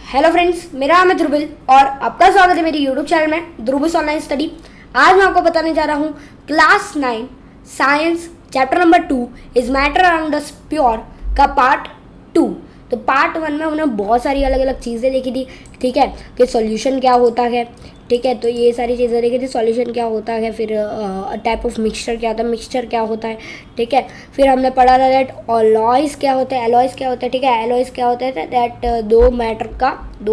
Hello friends, मेरा नाम है ध्रुविल और आपका स्वागत है मेरी यूट्यूब चैनल में ध्रुविल ऑनलाइन स्टडी। आज मैं आपको बताने जा रहा हूँ class 9 science chapter number 2 is matter around the pure का पार्ट 2। तो पार्ट 1 में हमने बहुत सारी अलग अलग चीज़ें देखी थी, ठीक है, कि सॉल्यूशन क्या होता है, ठीक है, तो ये सारी चीज़ें देखी थी, सॉल्यूशन क्या होता है, फिर टाइप ऑफ मिक्सचर क्या होता है, मिक्सचर क्या होता है, ठीक है, फिर हमने पढ़ा था दैट अलॉयज क्या होता है, एलॉयज क्या होता है, ठीक है, एलॉयज क्या होता है दैट दो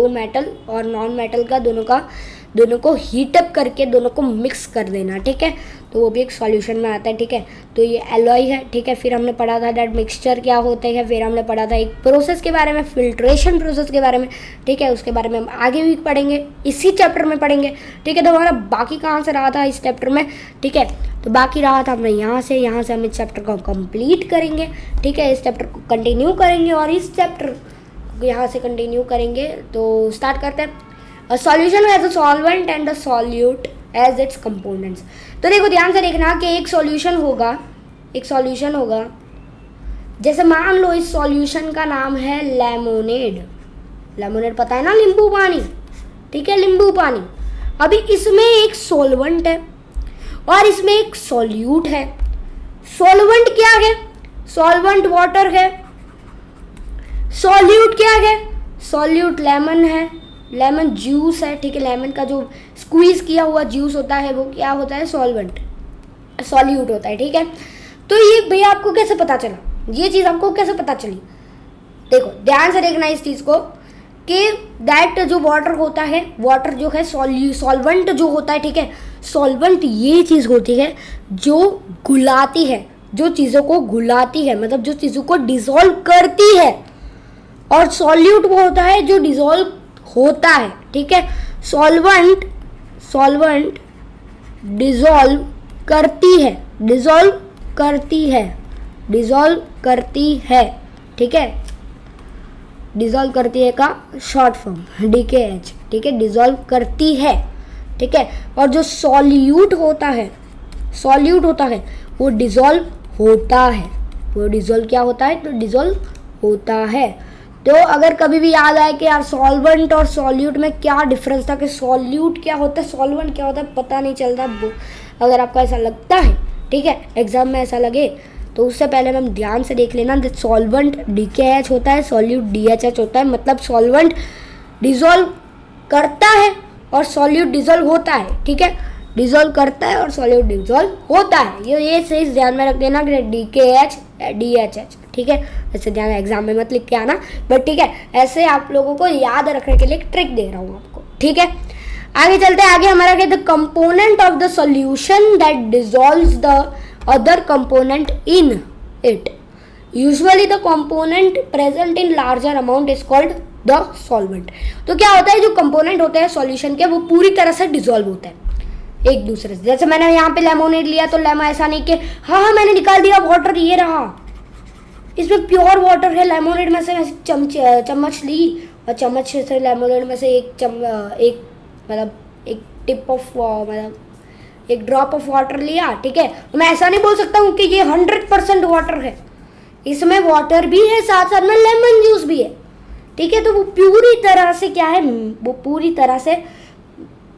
मेटल और नॉन मेटल का दोनों को हीटअप करके दोनों को मिक्स कर देना, ठीक है, तो वो भी एक सॉल्यूशन में आता है, ठीक है, तो ये एलॉय है, ठीक है। फिर हमने पढ़ा था दैट मिक्सचर क्या होते हैं, फिर हमने पढ़ा था एक प्रोसेस के बारे में, फिल्ट्रेशन प्रोसेस के बारे में, ठीक है, उसके बारे में हम आगे भी पढ़ेंगे, इसी चैप्टर में पढ़ेंगे, ठीक है। तो हमारा बाकी कहाँ से रहा था इस चैप्टर में, ठीक है, तो बाकी रहा था हमने यहाँ से हम इस चैप्टर को कंप्लीट करेंगे, ठीक है, इस चैप्टर को कंटिन्यू करेंगे और इस चैप्टर यहाँ से कंटिन्यू करेंगे। तो स्टार्ट करते हैं। A solution has a solvent and a solute as its components। तो देखो ध्यान से देखना कि एक सॉल्यूशन होगा, जैसे मान लो इस सॉल्यूशन का नाम है लेमोनेड पता है ना, नींबू पानी, ठीक है, नींबू पानी। अभी इसमें एक सॉल्वेंट है और इसमें एक सॉल्यूट है। सॉल्वेंट क्या है? सॉल्वेंट वाटर है। सॉल्यूट क्या है? सॉल्यूट लेमन है, लेमन जूस है, ठीक है, लेमन का जो स्क्वीज किया हुआ जूस होता है वो क्या होता है? सॉल्यूट होता है, ठीक है। तो ये भैया आपको कैसे पता चला, ये चीज़ आपको कैसे पता चली? देखो ध्यान से देखना इस चीज़ को कि दैट जो वाटर होता है, वाटर जो है सॉल्वेंट जो होता है, ठीक है, सॉल्वेंट ये चीज़ होती है जो घुलाती है, जो चीज़ों को घुलाती है, मतलब जो चीज़ों को डिसॉल्व करती है, और सॉल्यूट वो होता है जो डिसॉल्व होता है, ठीक है। सॉल्वेंट डिसॉल्व करती है, ठीक है, डिसॉल्व करती है का शॉर्ट फॉर्म DKH, ठीक है, डिसॉल्व करती है, ठीक है। और जो सॉल्यूट होता है वो डिसॉल्व होता है, वो डिसॉल्व क्या होता है? तो डिसॉल्व होता है। तो अगर कभी भी याद आए कि यार सॉल्वेंट और सॉल्यूट में क्या डिफरेंस था, कि सॉल्यूट क्या होता है, सॉल्वेंट क्या होता है, पता नहीं चलता, अगर आपको ऐसा लगता है, ठीक है, एग्जाम में ऐसा लगे, तो उससे पहले हम ध्यान से देख लेना, सॉल्वेंट DKH होता है, सॉल्यूट DHH होता है, मतलब सॉल्वेंट डिसॉल्व करता है और सॉल्यूट डिसॉल्व होता है, ठीक है, डिसॉल्व करता है और सॉल्यूट डिसॉल्व होता है। ये सही ध्यान में रख देना कि DKH DHH, ठीक है, ऐसे ध्यान एग्जाम में मत लिख के आना, बट ठीक है, ऐसे आप लोगों को याद रखने के लिए एक ट्रिक दे रहा हूँ आपको, ठीक है। आगे चलते हैं, आगे हमारा क्या, the component of the solution that dissolves the other component in it, usually the component present in larger amount is called the solvent. तो क्या होता है, जो कंपोनेंट होते हैं सॉल्यूशन के वो पूरी तरह से डिसॉल्व होते हैं एक दूसरे से। जैसे मैंने यहाँ पे लेमोनेड लिया, तो ऐसा नहीं कि हाँ मैंने निकाल दिया वाटर, ये रहा, इसमें प्योर वाटर है, लेमोनेड में से चम्मच ली और चम्मच से लेमोनेड में से एक ड्रॉप ऑफ वाटर लिया, ठीक है। मैं ऐसा नहीं बोल सकता हूँ कि ये 100% वाटर है, इसमें वाटर भी है, साथ साथ में लेमन जूस भी है, ठीक है। तो वो पूरी तरह से क्या है, वो पूरी तरह से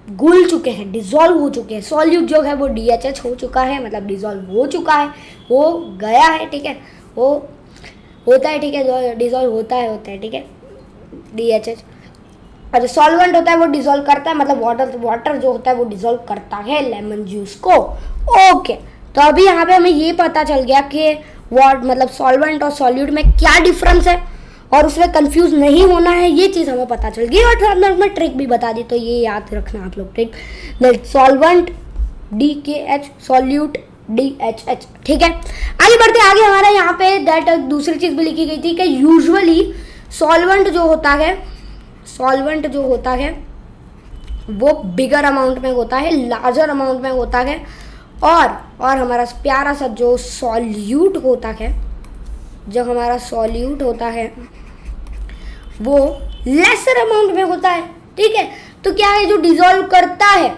घुल चुके हैं, डिसॉल्व हो चुके हैं। सॉल्यूट जो है वो DHH हो चुका है, मतलब डिसॉल्व हो चुका है, हो गया है, ठीक है, वो होता है, ठीक है, जो डिसॉल्व होता है, ठीक है, DHH। और जो सॉल्वेंट होता है वो डिसॉल्व करता है, मतलब वाटर जो होता है वो डिसॉल्व करता है लेमन जूस को। ओके, तो अभी यहाँ पे हमें ये पता चल गया कि मतलब सॉल्वेंट और सॉल्यूट में क्या डिफरेंस है और उसमें कंफ्यूज नहीं होना है, ये चीज़ हमें पता चल गई। और मैं ट्रिक भी बता दी, तो ये याद रखना आप लोग, trick, solvent DKH, solute DHH, ठीक है। आगे बढ़ते, आगे हमारा यहाँ पे दैट दूसरी चीज़ भी लिखी गई थी कि यूजुअली सॉल्वेंट जो होता है वो बिगर अमाउंट में होता है, लार्जर अमाउंट में होता है, और हमारा प्यारा सा जो सॉल्यूट होता है वो लेसर अमाउंट में होता है, ठीक है। तो क्या है, जो डिसॉल्व करता है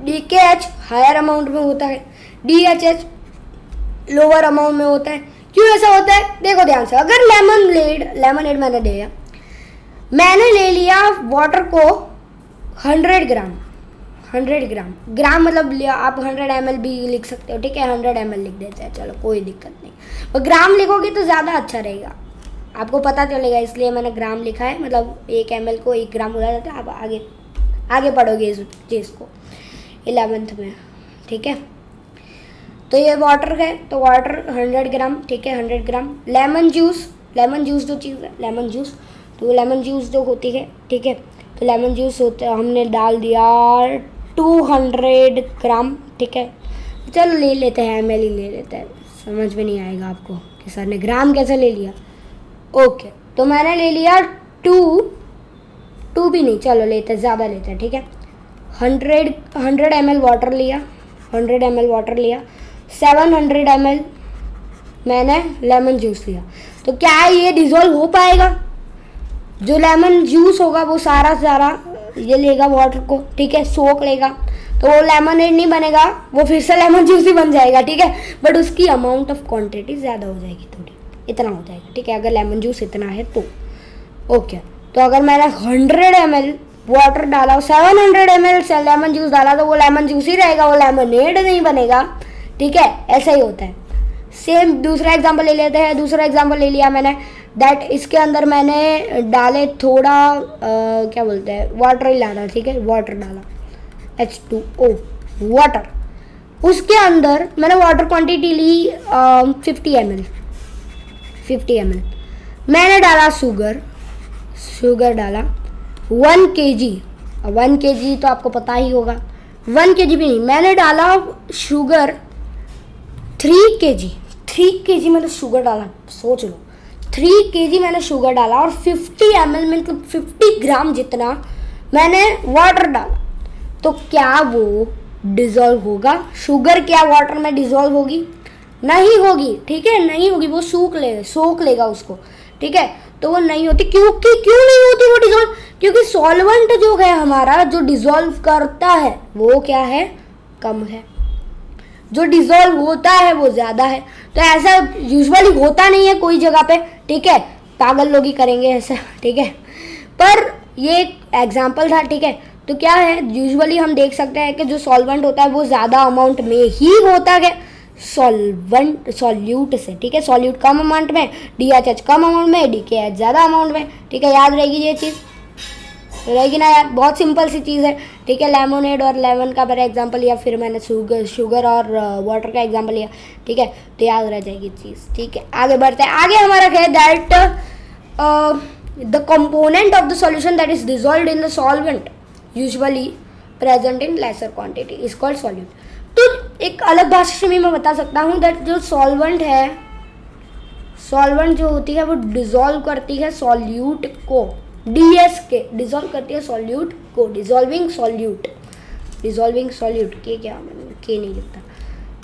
DKH हायर अमाउंट में होता है, DHH लोअर अमाउंट में होता है। क्यों ऐसा होता है? देखो ध्यान से, अगर लेमनेड मैंने दिया, मैंने ले लिया वाटर को 100 ग्राम, 100 ग्राम, ग्राम मतलब आप 100 ml भी लिख सकते हो, ठीक है, 100 ml लिख देते हैं, चलो कोई दिक्कत नहीं। और ग्राम लिखोगे तो ज़्यादा अच्छा रहेगा, आपको पता चलेगा, इसलिए मैंने ग्राम लिखा है, मतलब 1 ml को 1 ग्राम हो जाता है। आप आगे पढ़ोगे इस चीज़ को 11th में, ठीक है। तो ये वाटर है, तो वाटर 100 ग्राम, ठीक है, 100 ग्राम। लेमन जूस जो चीज़ है, लेमन जूस, तो लेमन जूस जो होती है, ठीक है, तो लेमन जूस होता है, हमने डाल दिया 200 ग्राम, ठीक है। चलो ले लेते हैं, ml ही ले लेते हैं, समझ में नहीं आएगा आपको कि सर ने ग्राम कैसे ले लिया। ओके, तो मैंने ले लिया 2 भी नहीं, चलो लेते हैं, ज़्यादा लेते हैं, ठीक है। 100 ml वाटर लिया, 100 ml वाटर लिया, 700 ml मैंने लेमन जूस लिया। तो क्या ये डिज़ोल्व हो पाएगा? जो लेमन जूस होगा वो सारा ये लेगा वाटर को, ठीक है, सोख लेगा, तो वो लेमनेड नहीं बनेगा, वो फिर से लेमन जूस ही बन जाएगा, ठीक है, बट उसकी अमाउंट ऑफ क्वांटिटी ज़्यादा हो जाएगी, थोड़ी इतना हो जाएगा, ठीक है, अगर लेमन जूस इतना है तो। ओके, तो अगर मैंने 100 ml वाटर डाला और 700 ml से लेमन जूस डाला तो वो लेमन जूस ही रहेगा, वो लेमनेड नहीं बनेगा, ठीक है, ऐसा ही होता है। सेम दूसरा एग्जांपल ले लेते हैं। दूसरा एग्जांपल ले लिया मैंने, दैट इसके अंदर मैंने डाले थोड़ा क्या बोलते हैं, वाटर ही डाला, ठीक है, वाटर डाला, H2O वाटर। उसके अंदर मैंने वाटर क्वांटिटी ली 50 ml, 50 ml। मैंने डाला शुगर डाला 1 kg, 1 kg तो आपको पता ही होगा, 1 kg भी नहीं, मैंने डाला शुगर 3 kg मैंने शुगर डाला, सोच लो 3 kg मैंने शुगर डाला और 50 ml मतलब 50 ग्राम जितना मैंने वाटर डाला, तो क्या वो डिज़ोल्व होगा? शुगर क्या वाटर में डिज़ोल्व होगी? नहीं होगी, ठीक है, नहीं होगी, वो सोख लेगा उसको, ठीक है, तो वो नहीं होती। क्यों नहीं होती वो डिज़ोल्व? क्योंकि सॉल्वेंट जो है हमारा, जो डिज़ोल्व करता है वो क्या है, कम है, जो डिज़ोल्व होता है वो ज़्यादा है। तो ऐसा यूजुअली होता नहीं है कोई जगह पे, ठीक है, पागल लोग ही करेंगे ऐसा, ठीक है, पर ये एक एग्जाम्पल था, ठीक है। तो क्या है, यूजुअली हम देख सकते हैं कि जो सॉल्वेंट होता है वो ज़्यादा अमाउंट में ही होता है सॉल्यूट से, ठीक है, सॉल्यूट कम अमाउंट में, DHH कम अमाउंट में, DKH ज़्यादा अमाउंट में, ठीक है, याद रहेगी ये चीज़, रहेगी ना यार, बहुत सिंपल सी चीज़ है, ठीक है। लेमोनेड और लेमन का मैंने एग्जांपल लिया, फिर मैंने शुगर और वाटर का एग्जांपल लिया, ठीक है, तो याद रह जाएगी चीज़, ठीक है। आगे बढ़ते हैं, आगे हमारा है that the component of the solution that is dissolved in the solvent usually present in laser quantity is called solute. तो एक अलग भाषा में मैं बता सकता हूँ दैट जो सॉल्वेंट है, सॉल्वेंट जो होती है वो डिजॉल्व करती है सॉल्यूट को, DS के डिजॉल्व करती है सॉल्यूट को, डिजॉल्विंग सॉल्यूट के क्या, मैंने के नहीं लिखता,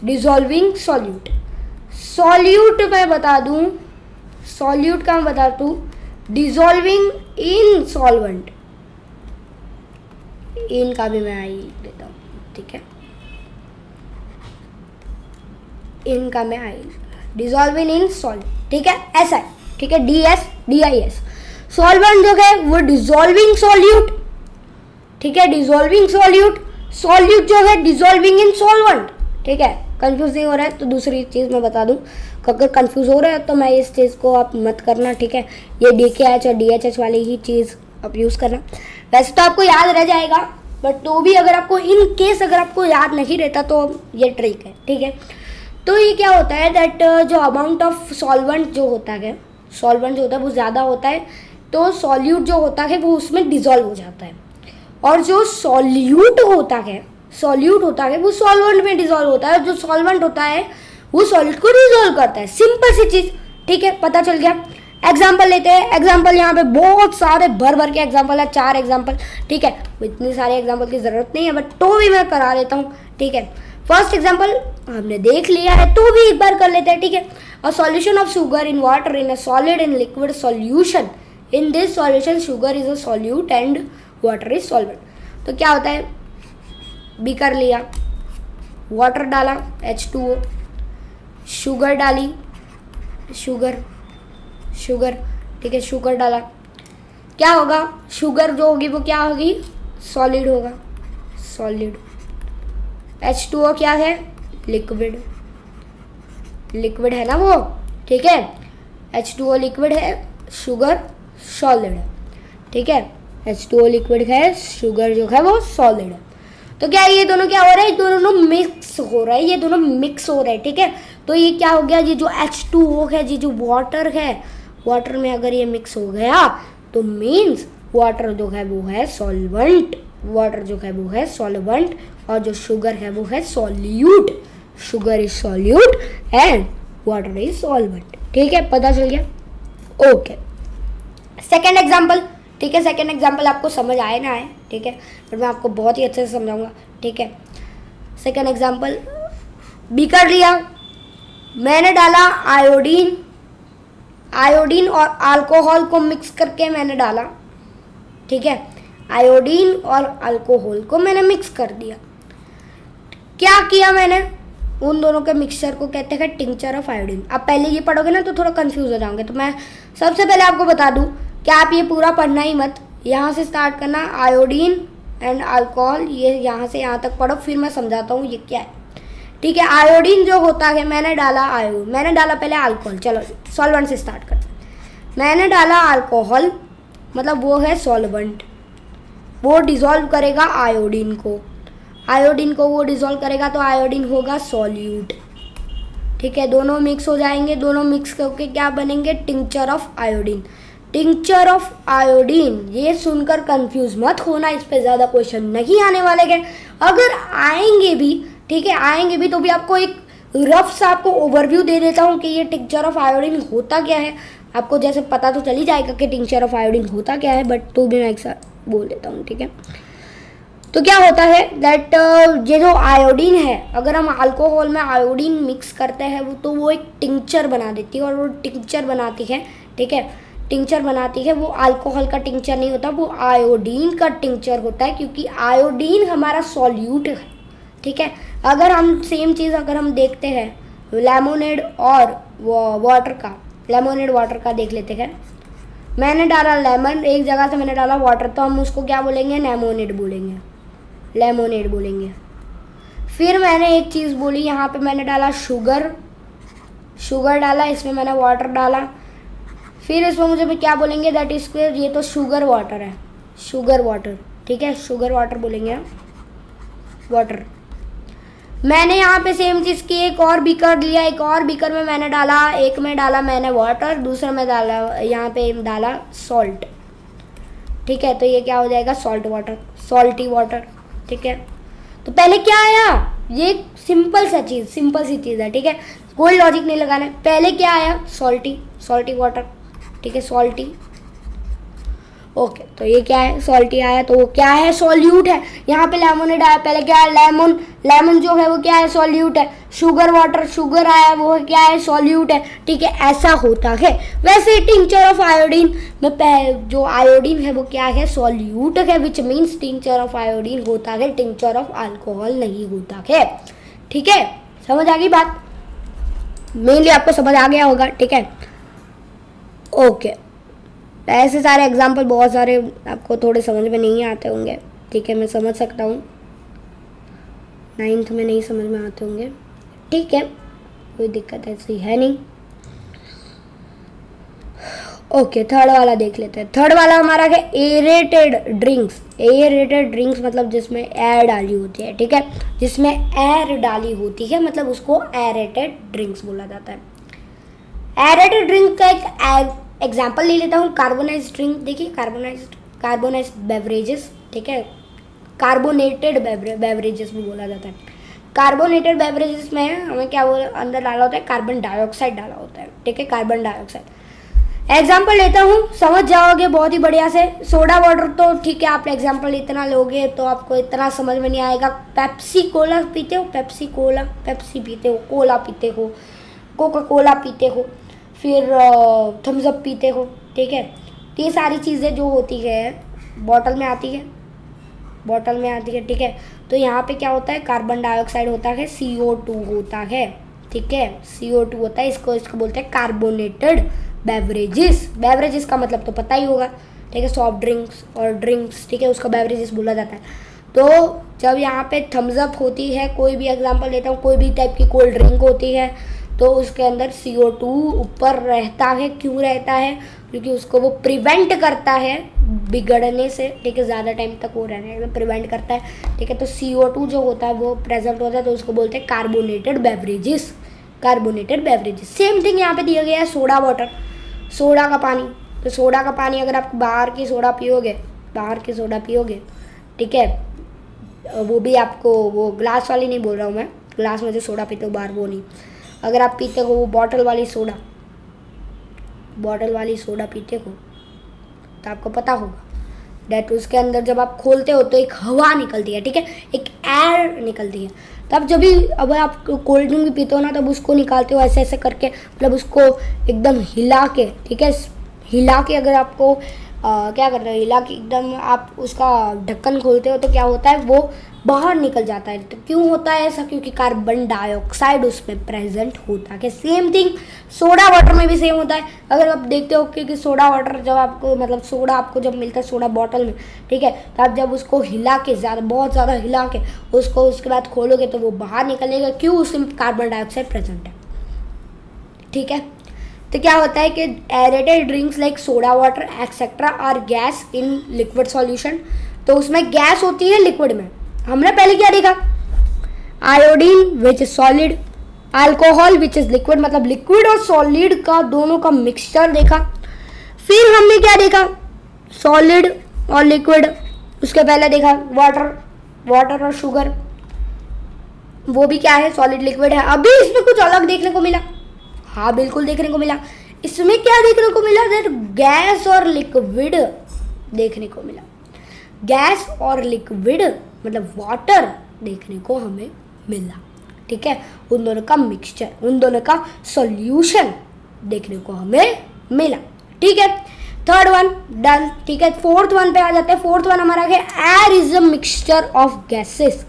डिजॉल्विंग सॉल्यूट मैं बता दूं, सॉल्यूट का मैं बता दूं, डिजॉल्विंग इन सॉल्वेंट, इनका भी मैं आई लिख देता हूँ, ठीक है, इनका मैं आई, डिजॉल्विंग इन सॉल्वेंट, ठीक है, ऐसा है, ठीक है, DIS सॉल्वेंट जो है वो डिजॉल्विंग सॉल्यूट, ठीक है, डिजॉल्विंग सॉल्यूट जो है डिजॉल्विंग इन सॉल्वेंट, ठीक है। कंफ्यूज नहीं हो रहा है तो दूसरी चीज़ मैं बता दूं, अगर कंफ्यूज हो रहा है तो मैं इस चीज़ को आप मत करना, ठीक है, ये DKH और DHH वाली ही चीज़ आप यूज़ करना, वैसे तो आपको याद रह जाएगा, बट तो भी अगर आपको इन केस अगर आपको याद नहीं रहता तो ये ट्रिक है, ठीक है। तो ये क्या होता है दैट जो अमाउंट ऑफ सॉल्वेंट जो होता है वो ज़्यादा होता है, तो सॉल्यूट जो होता है वो उसमें डिजॉल्व हो जाता है, और जो सॉल्यूट होता है वो सॉल्वेंट में डिजॉल्व होता है, और जो सॉल्वेंट होता है वो सॉल्यूट को डिजॉल्व करता है, सिंपल सी चीज़, ठीक है, पता चल गया। एग्जाम्पल लेते हैं, एग्जाम्पल यहाँ पे बहुत सारे भर के एग्जाम्पल है, 4 एग्जाम्पल, ठीक है, इतने सारे एग्जाम्पल की ज़रूरत नहीं है, बट तो भी मैं करा देता हूँ, ठीक है। फर्स्ट एग्जाम्पल हमने देख लिया है तो भी एक बार कर लेते हैं, ठीक है। A solution of sugar in water in a solid and liquid solution, in this solution sugar is a solute and water is solvent. तो क्या होता है, बीकर लिया, वाटर डाला H2O, शुगर डाली, शुगर, ठीक है, शुगर डाला, क्या होगा, शुगर जो होगी वो क्या होगी, सॉलिड होगा, सॉलिड। H2O क्या है, लिक्विड, लिक्विड है ना वो, ठीक है। H2O लिक्विड है, शुगर सॉलिड है, ठीक है। H2O लिक्विड है, शुगर जो है वो सॉलिड है। तो क्या ये दोनों क्या हो रहा है, दोनों मिक्स हो रहा है, ये दोनों मिक्स हो रहे हैं, ठीक है। तो ये क्या हो गया, ये जो H2O है, ये जो वाटर है, वाटर में अगर ये मिक्स हो गया तो मीन्स वाटर जो है वो है सॉल्वेंट, वाटर जो है वो है सॉल्वेंट, और जो शुगर है वो है solute, sugar is solute and water is solvent, ठीक है, पता चल गया। ओके, सेकेंड एग्जाम्पल, ठीक है। सेकेंड एग्जाम्पल आपको समझ आए ना आए, ठीक है, पर मैं आपको बहुत ही अच्छे से समझाऊंगा, ठीक है। सेकेंड एग्जाम्पल, बीकर लिया, मैंने डाला आयोडीन, आयोडीन और अल्कोहल को मिक्स करके मैंने डाला, ठीक है। आयोडीन और अल्कोहल को मैंने मिक्स कर दिया। क्या किया मैंने, उन दोनों के मिक्सचर को कहते हैं टिंचर ऑफ आयोडीन। अब पहले ये पढ़ोगे ना तो थोड़ा कंफ्यूज हो जाओगे, तो मैं सबसे पहले आपको बता दूं कि आप ये पूरा पढ़ना ही मत, यहाँ से स्टार्ट करना, आयोडीन एंड अल्कोहल, ये यहाँ से यहाँ तक पढ़ो, फिर मैं समझाता हूँ ये क्या है, ठीक है। आयोडीन जो होता है, मैंने डाला मैंने डाला पहले अल्कोहल, चलो सॉल्वेंट से स्टार्ट करते हैं। मैंने डाला अल्कोहल, मतलब वो है सॉल्वेंट, वो डिसॉल्व करेगा आयोडीन को, आयोडीन को वो डिसॉल्व करेगा तो आयोडीन होगा सॉल्यूट, ठीक है। दोनों मिक्स हो जाएंगे, दोनों मिक्स करके क्या बनेंगे, tincture of iodine, tincture of iodine. ये सुनकर कंफ्यूज मत होना, इस पे ज़्यादा क्वेश्चन नहीं आने वाले हैं, अगर आएंगे भी, ठीक है, आएंगे भी तो भी आपको एक रफ सा आपको ओवरव्यू दे देता हूँ कि ये टिंचर ऑफ आयोडीन होता क्या है। आपको जैसे पता तो चल ही जाएगा कि टिंचर ऑफ आयोडीन होता क्या है, बट तो भी मैं एक साथ बोल देता हूँ, ठीक है। तो क्या होता है दैट ये जो आयोडीन है, अगर हम अल्कोहल में आयोडीन मिक्स करते हैं वो तो वो एक टिंचर बना देती है, और वो टिंचर बनाती है, ठीक है, टिंचर बनाती है, वो अल्कोहल का टिंचर नहीं होता, वो आयोडीन का टिंचर होता है, क्योंकि आयोडीन हमारा सॉल्यूट है, ठीक है। अगर हम सेम चीज़ अगर हम देखते हैं लेमोनेड और वाटर का, लेमोनेड वाटर का देख लेते हैं। मैंने डाला लेमन, एक जगह से मैंने डाला वाटर, तो हम उसको क्या बोलेंगे, लेमोनेड बोलेंगे, लेमोनेड बोलेंगे। फिर मैंने एक चीज़ बोली, यहाँ पे मैंने डाला शुगर, शुगर डाला, इसमें मैंने वाटर डाला, फिर इसमें मुझे भी क्या बोलेंगे, दैट इज ये तो शुगर वाटर है, शुगर वाटर, ठीक है, शुगर वाटर बोलेंगे, वाटर। मैंने यहाँ पे सेम चीज़ की, एक और बीकर लिया, एक और बीकर में मैंने डाला, एक में डाला मैंने वाटर, दूसरे में डाला, यहाँ पे डाला सॉल्ट, ठीक है। तो ये क्या हो जाएगा, सॉल्ट वाटर, सॉल्टी वाटर, ठीक है। तो पहले क्या आया, ये सिंपल सा चीज़, सिंपल सी चीज़ है, ठीक है, कोई लॉजिक नहीं लगाना है। पहले क्या आया, सॉल्टी, सॉल्टी वाटर, ठीक है, सॉल्टी, ओके। तो ये क्या है, सॉल्टी आया, तो वो क्या है, सॉल्यूट है। यहाँ पे लेमोनेड आया, पहले क्या है, लेमन, लेमन जो है वो क्या है, सॉल्यूट है। शुगर वाटर, शुगर आया, वो क्या है, सॉल्यूट है, ठीक है, ऐसा होता है। वैसे टिंचर ऑफ आयोडीन में जो आयोडीन है वो क्या है, सॉल्यूट है, which means tincture of iodine होता है, टिंचर ऑफ अल्कोहल नहीं होता है, ठीक है। समझ आ गई बात, मेनली आपको समझ आ गया होगा, ठीक है, ओके। ऐसे सारे एग्जाम्पल बहुत सारे आपको थोड़े समझ में नहीं आते होंगे, ठीक है, मैं समझ सकता हूँ, 9th में नहीं समझ में आते होंगे, ठीक है, कोई दिक्कत ऐसी है नहीं। ओके, थर्ड वाला देख लेते हैं। थर्ड वाला हमारा है एरेटेड ड्रिंक्स। एरेटेड ड्रिंक्स मतलब जिसमें एयर डाली होती है, ठीक है, जिसमें एयर डाली होती है, मतलब उसको एरेटेड ड्रिंक्स बोला जाता है। एरेटेड ड्रिंक का एक एग्जाम्पल ले लेता हूँ, कार्बोनाइज्ड ड्रिंक। देखिए कार्बोनाइज्ड बेवरेजेस, ठीक है, कार्बोनेटेड बेवरेजेस भी बोला जाता है। कार्बोनेटेड बेवरेजेस में हमें क्या अंदर डाला होता है, कार्बन डाइऑक्साइड डाला होता है, ठीक है, कार्बन डाइऑक्साइड। एग्जाम्पल लेता हूँ, समझ जाओगे बहुत ही बढ़िया से। सोडा वाटर तो ठीक है, आप एग्जाम्पल इतना लोगे तो आपको इतना समझ में नहीं आएगा। पेप्सी कोला पीते हो, पेप्सी कोला, पेप्सी पीते हो, कोला पीते हो, कोका कोला पीते हो, फिर थम्स अप पीते हो, ठीक है। तो ये सारी चीज़ें जो होती है बॉटल में आती है, बॉटल में आती है, ठीक है। तो यहाँ पे क्या होता है, कार्बन डाइऑक्साइड होता है, CO2 होता है, ठीक है, CO2 होता है। इसको बोलते हैं कार्बोनेटेड बेवरेजेस। बेवरेजेस का मतलब तो पता ही होगा, ठीक है, सॉफ्ट ड्रिंक्स और ड्रिंक्स, ठीक है, उसका बेवरेजेस बोला जाता है। तो जब यहाँ पे थम्स अप होती है, कोई भी एग्जांपल लेता हूँ, कोई भी टाइप की कोल्ड ड्रिंक होती है, तो उसके अंदर CO2 ऊपर रहता है। क्यों रहता है? क्योंकि उसको वो प्रिवेंट करता है बिगड़ने से, ठीक है, ज़्यादा टाइम तक वो रहने से प्रिवेंट करता है, ठीक है। तो CO2 जो होता है वो प्रेजेंट होता है, तो उसको बोलते हैं carbonated beverages, carbonated beverages. Same thing यहाँ पे दिया गया है सोडा वाटर, सोडा का पानी। तो सोडा का पानी अगर आप बाहर की सोडा पियोगे, ठीक है, वो भी आपको, वो ग्लास वाली नहीं बोल रहा हूँ मैं, ग्लास में जो सोडा पीते हो बाहर वो नहीं, अगर आप पीते हो वो बॉटल वाली सोडा पीते हो, तो आपको पता होगा डेट उसके अंदर जब आप खोलते हो तो एक हवा निकलती है, ठीक है, एक एयर निकलती है। तब जब भी अब आप कोल्ड ड्रिंक भी पीते हो ना, तब उसको निकालते हो ऐसे ऐसे करके, मतलब उसको एकदम हिला के, ठीक है, हिला के अगर आपको क्या कर रहे हो, हिला के एकदम आप उसका ढक्कन खोलते हो तो क्या होता है, वो बाहर निकल जाता है। तो क्यों होता है ऐसा? क्योंकि कार्बन डाइऑक्साइड उसमें प्रेजेंट होता है। सेम थिंग सोडा वाटर में भी सेम होता है। अगर आप देखते हो कि सोडा वाटर जब आपको, मतलब सोडा आपको जब मिलता है सोडा बॉटल में, ठीक है, तो आप जब उसको हिला के बहुत ज़्यादा हिला के उसको उसके बाद खोलोगे तो वो बाहर निकलेगा। क्यों? उसमें कार्बन डाइऑक्साइड प्रेजेंट है, ठीक है। तो क्या होता है कि aerated drinks like soda water etcetera are gas in liquid solution. तो उसमें गैस होती है लिक्विड में। हमने पहले क्या देखा? Iodine which is solid, alcohol which is liquid, मतलब लिक्विड और सॉलिड का दोनों का मिक्सचर देखा। फिर हमने क्या देखा? सॉलिड और लिक्विड। उसके पहले देखा वाटर और शुगर, वो भी क्या है? सॉलिड लिक्विड है। अभी इसमें कुछ अलग देखने को मिला। हाँ बिल्कुल देखने को मिला। इसमें क्या देखने को मिला? गैस और लिक्विड देखने को मिला। गैस और लिक्विड मतलब वाटर देखने को हमें मिला, ठीक है। उन दोनों का मिक्सचर, उन दोनों का सॉल्यूशन देखने को हमें मिला, ठीक है। थर्ड वन डन, ठीक है। फोर्थ वन पे आ जाते हैं। फोर्थ वन हमारा है air is a mixture of gases.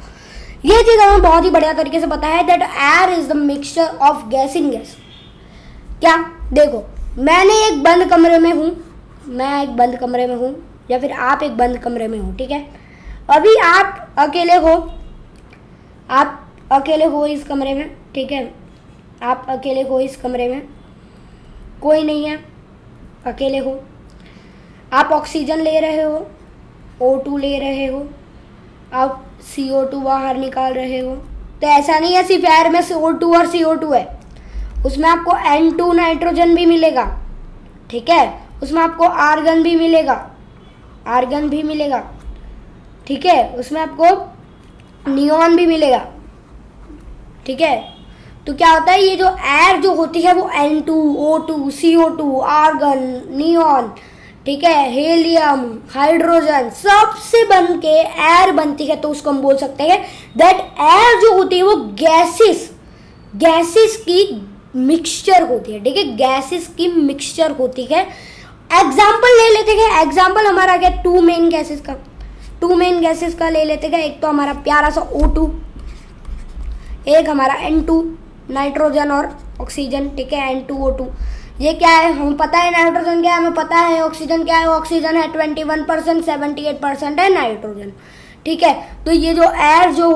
ये चीज हमें बहुत ही बढ़िया तरीके से पता है that air is the mixture of gas in gas. क्या? देखो, मैं एक बंद कमरे में हूँ या फिर आप एक बंद कमरे में हो, ठीक है। अभी आप अकेले हो इस कमरे में, ठीक है। आप अकेले हो इस कमरे में, कोई नहीं है, अकेले हो। आप ऑक्सीजन ले रहे हो, O2 ले रहे हो, आप CO2 बाहर निकाल रहे हो। तो ऐसा नहीं है सिर्फ एयर में O2 और CO2 है, उसमें आपको N2 नाइट्रोजन भी मिलेगा, ठीक है। उसमें आपको आर्गन भी मिलेगा, ठीक है। उसमें आपको नियॉन भी मिलेगा, ठीक है। तो क्या होता है, ये जो एयर जो होती है वो N2, O2, CO2, argon, neon, ठीक है, हेलियम, हाइड्रोजन सबसे बन के एयर बनती है। तो उसको हम बोल सकते हैं दैट एयर जो होती है वो गैसेस की मिक्सचर होती है, ठीक है। गैसेस की मिक्सचर होती है। एग्जाम्पल ले लेते हैं। एग्जाम्पल हमारा क्या? टू मेन गैसेस का ले लेते हैं। एक तो हमारा प्यारा सा O2, एक हमारा N2 नाइट्रोजन और ऑक्सीजन, ठीक है, N2O2। ये क्या है? हमें पता है नाइट्रोजन क्या है, हमें पता है ऑक्सीजन क्या है। ऑक्सीजन है 21%, 78% है नाइट्रोजन, ठीक है। तो ये जो एयर जो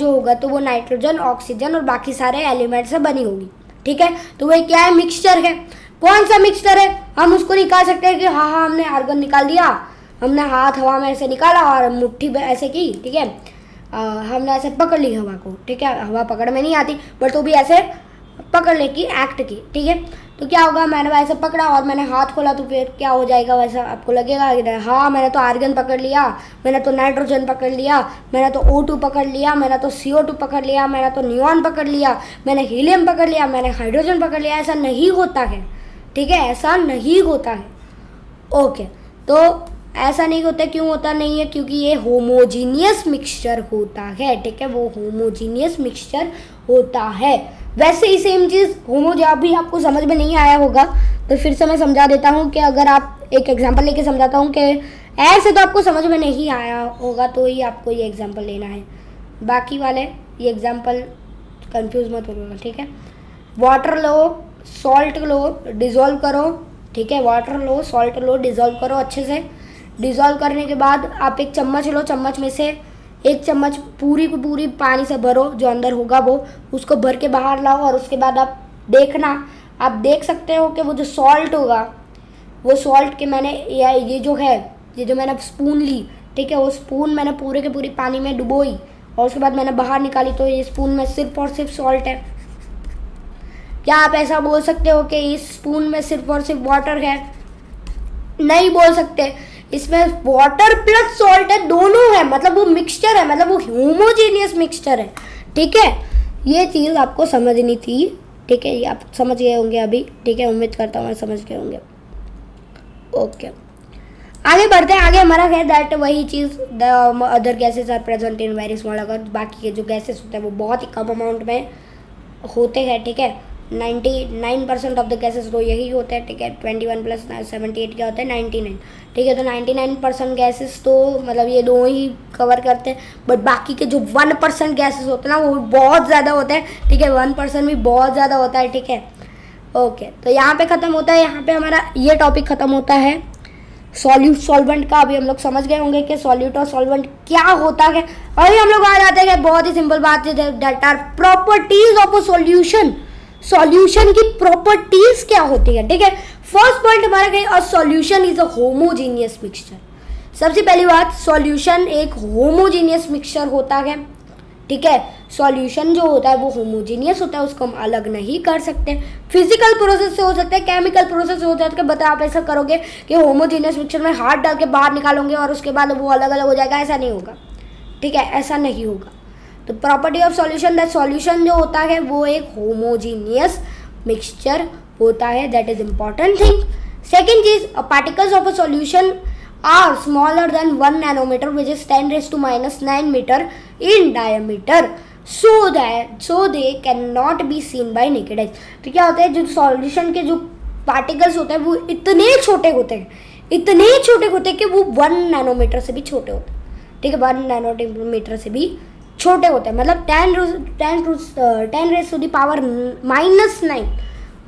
होगा तो वो नाइट्रोजन, ऑक्सीजन और बाकी सारे एलिमेंट से बनी होगी, ठीक है। तो वो क्या है? मिक्सचर है। कौन सा मिक्सचर है? हम उसको निकाल सकते हैं कि हाँ हमने आर्गन निकाल दिया, हमने हाथ हवा में ऐसे निकाला और मुट्ठी में ऐसे की, ठीक है। हमने ऐसे पकड़ ली हवा को, ठीक है। हवा पकड़ में नहीं आती बट तो भी ऐसे पकड़ने की एक्ट की, ठीक है। तो क्या होगा? मैंने वैसे पकड़ा और मैंने हाथ खोला तो फिर क्या हो जाएगा? वैसा आपको लगेगा हाँ मैंने तो आर्गन पकड़ लिया, मैंने तो नाइट्रोजन पकड़ लिया, मैंने तो O2 पकड़ लिया, मैंने तो CO2 पकड़ लिया, मैंने तो नियॉन पकड़ लिया, मैंने हीलियम पकड़ लिया, मैंने हाइड्रोजन पकड़ लिया। ऐसा नहीं होता है, ठीक है, ऐसा नहीं होता है। ओके, तो ऐसा नहीं होता। क्यों होता नहीं है? क्योंकि ये होमोजीनियस मिक्सचर होता है, ठीक है, वो होमोजीनियस मिक्सचर होता है। वैसे ही सेम चीज़ जब भी आपको समझ में नहीं आया होगा तो फिर से मैं समझा देता हूँ कि अगर आप एक एग्जांपल लेके समझाता हूँ कि ऐसे तो आपको समझ में नहीं आया होगा तो ही आपको ये एग्जांपल लेना है, बाकी वाले ये एग्जांपल कंफ्यूज मत होगा, ठीक है। वाटर लो, सॉल्ट लो, डिज़ोल्व करो, ठीक है, वाटर लो, सॉल्ट लो, डिज़ोल्व करो अच्छे से। डिज़ोल्व करने के बाद आप एक चम्मच लो, चम्मच में से एक चम्मच पूरी की पूरी पानी से भरो, जो अंदर होगा वो उसको भर के बाहर लाओ। और उसके बाद आप देखना, आप देख सकते हो कि वो जो सॉल्ट होगा, वो सॉल्ट के मैंने ये जो मैंने स्पून ली, ठीक है, वो स्पून मैंने पूरे के पूरी पानी में डुबोई और उसके बाद मैंने बाहर निकाली, तो ये स्पून में सिर्फ और सिर्फ सॉल्ट है। क्या आप ऐसा बोल सकते हो कि इस स्पून में सिर्फ और सिर्फ वाटर है? नहीं बोल सकते, इसमें वाटर प्लस सॉल्ट है, दोनों है, मतलब वो मिक्सचर है, मतलब वो होमोजेनियस मिक्सचर है। ठीक है, ये चीज़ आपको समझनी थी। ठीक है, ये आप समझ गए होंगे अभी। ठीक है, उम्मीद करता हूँ समझ गए होंगे। ओके, आगे बढ़ते हैं। आगे हमारा है दैट वही चीज़, the other gases are present in very small. अगर बाकी के जो गैसेस होते हैं वो बहुत ही कम अमाउंट में होते हैं। ठीक है, 99% ऑफ द गैसेस तो यही होते हैं। ठीक है, 21 प्लस 78 क्या होता है? 99। ठीक है, तो 99% गैसेस तो मतलब ये दो ही कवर करते हैं, बट बाकी के जो 1% गैसेस होते हैं ना वो बहुत ज़्यादा होते हैं। ठीक है, 1% भी बहुत ज़्यादा होता है। ठीक है, ओके, तो यहाँ पे ख़त्म होता है, यहाँ पे हमारा ये टॉपिक ख़त्म होता है सॉल्यूट सॉल्वेंट का। अभी हम लोग समझ गए होंगे कि सॉल्यूट और सॉल्वेंट क्या होता है। अभी हम लोग आ जाते हैं बहुत ही सिंपल बात है, that are properties of a solution. Solution की प्रॉपर्टीज क्या होती है? ठीक है, फर्स्ट पॉइंट हमारा क्या है? अ solution is a homogeneous mixture. सबसे पहली बात, सॉल्यूशन एक होमोजेनियस मिक्सचर होता है। ठीक है, सॉल्यूशन जो होता है वो होमोजेनियस होता है, उसको हम अलग नहीं कर सकते। फिजिकल प्रोसेस से हो सकता है, केमिकल प्रोसेस से हो सकता है। बता आप ऐसा करोगे कि होमोजेनियस मिक्सचर में हाथ डाल के बाहर निकालोगे और उसके बाद वो अलग अलग हो जाएगा, ऐसा नहीं होगा। ठीक है, ऐसा नहीं होगा। तो property of solution, that solution जो होता है वो एक होमोजेनियस मिक्सचर होता है, that is important thing. Second चीज, particles of a solution are smaller than 1 nanometer, which is 10⁻⁹ meter in diameter, so they cannot be seen by naked eye। तो क्या होता है, जो सॉल्यूशन के जो पार्टिकल्स होते हैं वो इतने छोटे होते हैं कि वो 1 नैनोमीटर से भी छोटे होते हैं। ठीक है, 1 नैनोमीटर से भी छोटे होते हैं, मतलब 10⁻⁻⁹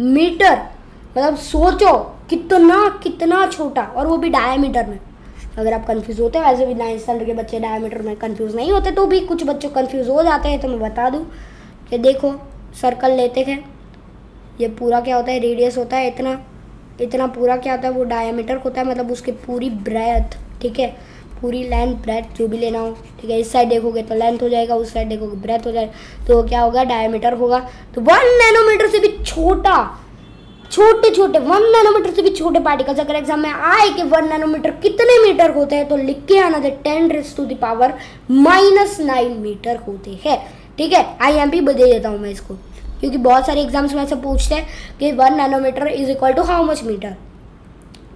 मीटर। मतलब सोचो कितना छोटा, और वो भी डायमीटर में। अगर आप कंफ्यूज होते हैं, वैसे भी 9th स्टैंडर्ड के बच्चे डायमीटर में कंफ्यूज नहीं होते, तो भी कुछ बच्चों कंफ्यूज हो जाते हैं। तो मैं बता दूं कि देखो, सर्कल लेते हैं, ये पूरा क्या होता है? रेडियस होता है इतना पूरा क्या होता है? वो डायमीटर होता है, मतलब उसकी पूरी ब्रेथ। ठीक है, पूरी लेंथ ब्रेथ जो भी लेना हो। ठीक है, इस साइड देखोगे तो लेंथ हो जाएगा, उस साइड देखोगे ब्रेथ हो जाएगा, तो क्या होगा? डायमीटर होगा। तो 1 नैनोमीटर से भी छोटे 1 नैनोमीटर से भी छोटे पार्टिकल्स अगर एग्जाम में आए कि 1 नैनोमीटर कितने मीटर होते हैं, तो लिख के आना 10⁻⁹ मीटर होते हैं। ठीक है, IMP दे देता हूँ मैं इसको, क्योंकि बहुत सारे एग्जाम्स में ऐसे पूछते हैं कि 1 nanometre is equal to how much metre.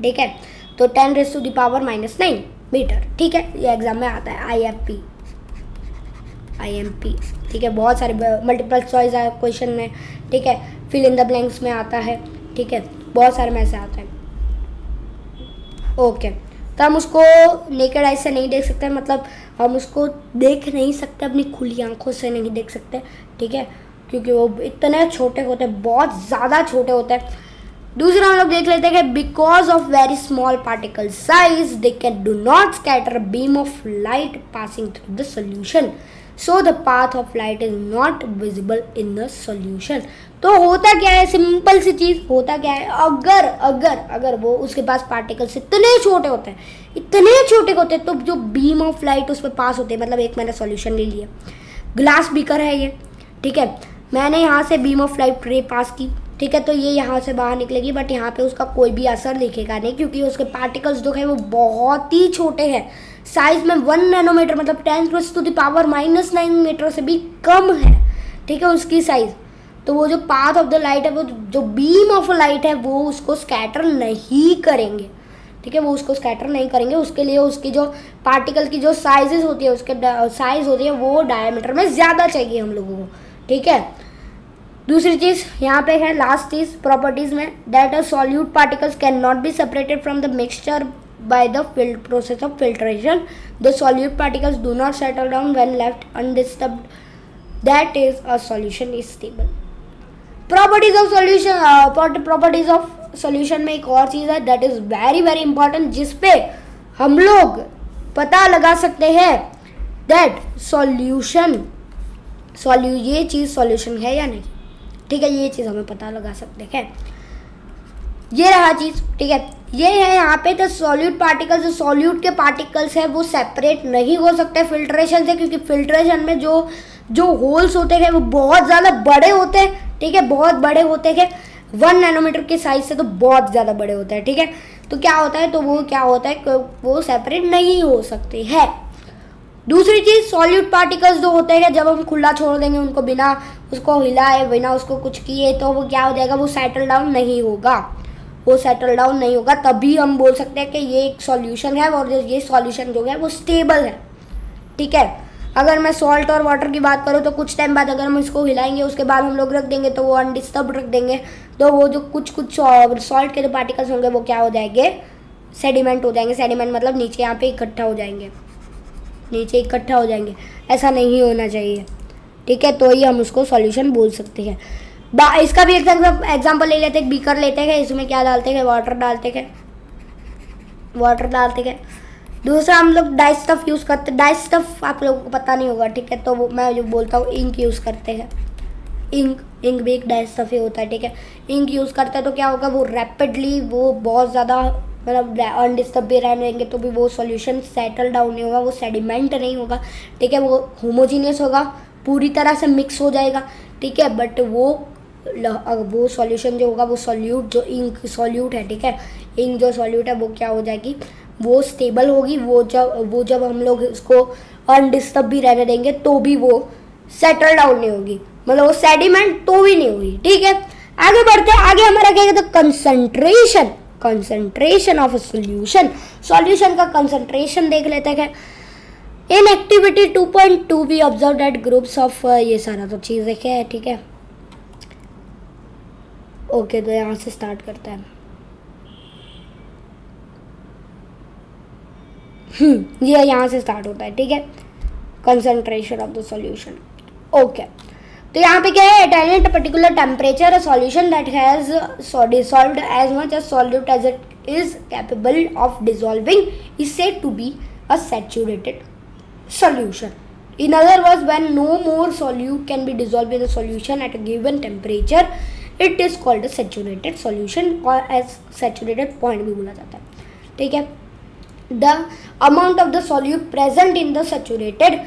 ठीक है, तो 10⁻⁹ मीटर। ठीक है, ये एग्जाम में आता है IMP। ठीक है, बहुत सारे मल्टीपल चॉइस है क्वेश्चन में। ठीक है, फिल इन द ब्लैंक्स में आता है। ठीक है, बहुत सारे में ऐसे आता है। ओके, तो हम उसको नेकेड आई से नहीं देख सकते, मतलब हम उसको देख नहीं सकते, अपनी खुली आंखों से नहीं देख सकते। ठीक है, क्योंकि वो इतने छोटे होते हैं, बहुत ज़्यादा छोटे होते हैं। दूसरा हम लोग देख लेते हैं कि because of very small particle size they can do not scatter beam of light passing through the solution, so the path of light is not visible in the solution. तो होता क्या है, सिंपल सी चीज़, होता क्या है, अगर वो उसके पास पार्टिकल्स इतने छोटे होते हैं तो जो बीम ऑफ लाइट उस पर पास होते हैं, मतलब एक मैंने सॉल्यूशन ले लिया, ग्लास बीकर है ये। ठीक है, मैंने यहाँ से बीम ऑफ लाइट रे पास की। ठीक है, तो ये यहाँ से बाहर निकलेगी, बट यहाँ पे उसका कोई भी असर दिखेगा नहीं, क्योंकि उसके पार्टिकल्स जो है वो बहुत ही छोटे हैं, साइज में 1 नैनोमीटर, मतलब 10⁻⁹ मीटर से भी कम है। ठीक है, उसकी साइज। तो वो जो पाथ ऑफ द लाइट है, वो जो बीम ऑफ लाइट है, वो उसको स्कैटर नहीं करेंगे। ठीक है, वो उसको स्कैटर नहीं करेंगे, उसके लिए उसकी जो पार्टिकल की जो साइजेस होती है, उसके साइज होती है, वो डायमीटर में ज़्यादा चाहिए हम लोगों को। ठीक है, दूसरी चीज़ यहाँ पे है, लास्ट चीज़ प्रॉपर्टीज़ में, that a solute particles can not be separated from the mixture by the process of filtration. The solute particles do not settle down when left undisturbed. That is, a solution is stable. Properties of solution, properties of solution में एक और चीज़ है that is very very important, जिसपे हम लोग पता लगा सकते हैं दैट ये चीज़ सॉल्यूशन है या नहीं। ठीक है, ये चीज़ हमें पता लगा सकते हैं। ये रहा चीज़, ठीक है। ये है यहाँ पे द सॉल्यूट पार्टिकल्स, जो सॉल्यूट के पार्टिकल्स है वो सेपरेट नहीं हो सकते फिल्ट्रेशन से, क्योंकि फिल्ट्रेशन में जो होल्स होते हैं वो बहुत ज़्यादा बड़े होते हैं। ठीक है, बहुत बड़े होते हैं, 1 नैनोमीटर के साइज से तो बहुत ज़्यादा बड़े होते हैं। ठीक है, तो क्या होता है, तो वो क्या होता है, वो सेपरेट नहीं हो सकते हैं। दूसरी चीज़, सॉल्यूट पार्टिकल्स जो होते हैं जब हम खुला छोड़ देंगे उनको, बिना उसको हिलाए, बिना उसको कुछ किए, तो वो क्या हो जाएगा, वो सेटल डाउन नहीं होगा, वो सेटल डाउन नहीं होगा। तभी हम बोल सकते हैं कि ये एक सॉल्यूशन है और ये सॉल्यूशन जो है वो स्टेबल है। ठीक है, अगर मैं सॉल्ट और वाटर की बात करूँ तो कुछ टाइम बाद अगर हम इसको हिलाएंगे, उसके बाद हम लोग रख देंगे तो वो अनडिस्टर्ब रख देंगे, तो वो जो कुछ सॉल्ट के जो पार्टिकल्स होंगे वो क्या हो जाएंगे, सेडिमेंट हो जाएंगे। सेडिमेंट मतलब नीचे यहाँ पे इकट्ठा हो जाएंगे, नीचे इकट्ठा हो जाएंगे। ऐसा नहीं होना चाहिए। ठीक है, तो ही हम उसको सॉल्यूशन बोल सकते हैं। इसका भी एग्जांपल ले लेते हैं, बीकर लेते हैं, इसमें क्या डालते हैं, वाटर डालते हैं। दूसरा हम लोग डाई स्टफ यूज़ करते हैं। डाई स्टफ आप लोगों को पता नहीं होगा, ठीक है, तो वो मैं जो बोलता हूँ इंक यूज़ करते हैं। इंक भी एक डाई स्टफ ही होता है। ठीक है, इंक यूज़ करते हैं तो क्या होगा, वो रैपिडली, वो बहुत ज़्यादा मतलब अनडिस्टर्ब भी रहेंगे तो भी वो सॉल्यूशन सेटल डाउन नहीं होगा, वो सेडिमेंट नहीं होगा। ठीक है, वो होमोजीनियस होगा, पूरी तरह से मिक्स हो जाएगा। ठीक है, बट वो सॉल्यूशन जो होगा, वो सॉल्यूट जो इंक सॉल्यूट है, ठीक है, इंक जो सॉल्यूट है वो क्या हो जाएगी, वो स्टेबल होगी। वो जब हम लोग उसको अनडिस्टर्ब भी रहने देंगे तो भी वो सेटल डाउन नहीं होगी, मतलब वो सेडिमेंट तो भी नहीं होगी। ठीक है, आगे बढ़ते हैं। आगे हमारा क्या कहते हैं, कंसंट्रेशन ऑफ अ सॉल्यूशन का कंसंट्रेशन देख लेते हैं। In activity 2.2 we observe that groups of, ये सारा तो चीज़ क्या है। ठीक है, ओके, तो यहाँ से स्टार्ट करते हैं। ये यहाँ से स्टार्ट होता है। ठीक है, concentration of the solution. Okay, तो यहाँ पे क्या है, at any particular temperature a solution that has dissolved as much as solute as it is capable of dissolving is said to be a saturated solution. In other words, when no more solute can be dissolved in the solution at a given temperature, it is called a saturated solution, और as saturated point भी बोला जाता है। ठीक है, the amount of the solute present in the saturated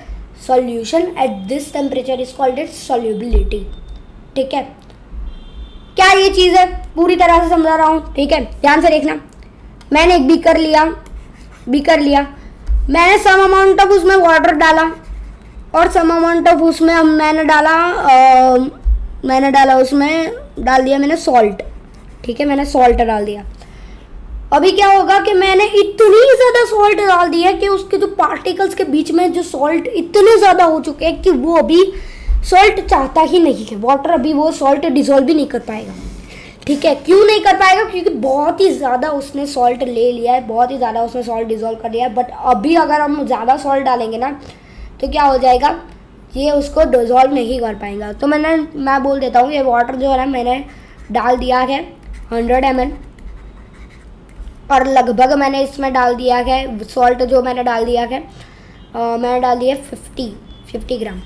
solution at this temperature is called its solubility. ठीक है, क्या ये चीज़ है, पूरी तरह से समझा रहा हूँ। ठीक है, ध्यान से देखना। मैंने एक बीकर लिया, मैंने सम अमाउंट ऑफ उसमें वाटर डाला और सम अमाउंट ऑफ उसमें मैंने डाल दिया मैंने सॉल्ट। ठीक है, मैंने सॉल्ट डाल दिया। अभी क्या होगा कि मैंने इतनी ज़्यादा सॉल्ट डाल दी है कि उसके जो पार्टिकल्स के बीच में जो सॉल्ट इतने ज़्यादा हो चुके हैं कि वो अभी सॉल्ट चाहता ही नहीं है, वाटर अभी वो सॉल्ट डिसॉल्व भी नहीं कर पाएगा। ठीक है, क्यों नहीं कर पाएगा, क्योंकि बहुत ही ज़्यादा उसने सॉल्ट ले लिया है, बहुत ही ज़्यादा उसने सॉल्ट डिसॉल्व कर दिया है। बट अभी अगर हम ज़्यादा सॉल्ट डालेंगे ना तो क्या हो जाएगा, ये उसको डिसॉल्व नहीं कर पाएगा। तो मैं बोल देता हूँ, ये वाटर जो है ना मैंने डाल दिया है 100 ml, और लगभग मैंने इसमें डाल दिया है सॉल्ट जो मैंने डाल दिया है, मैंने डाल दिया 50 ग्राम।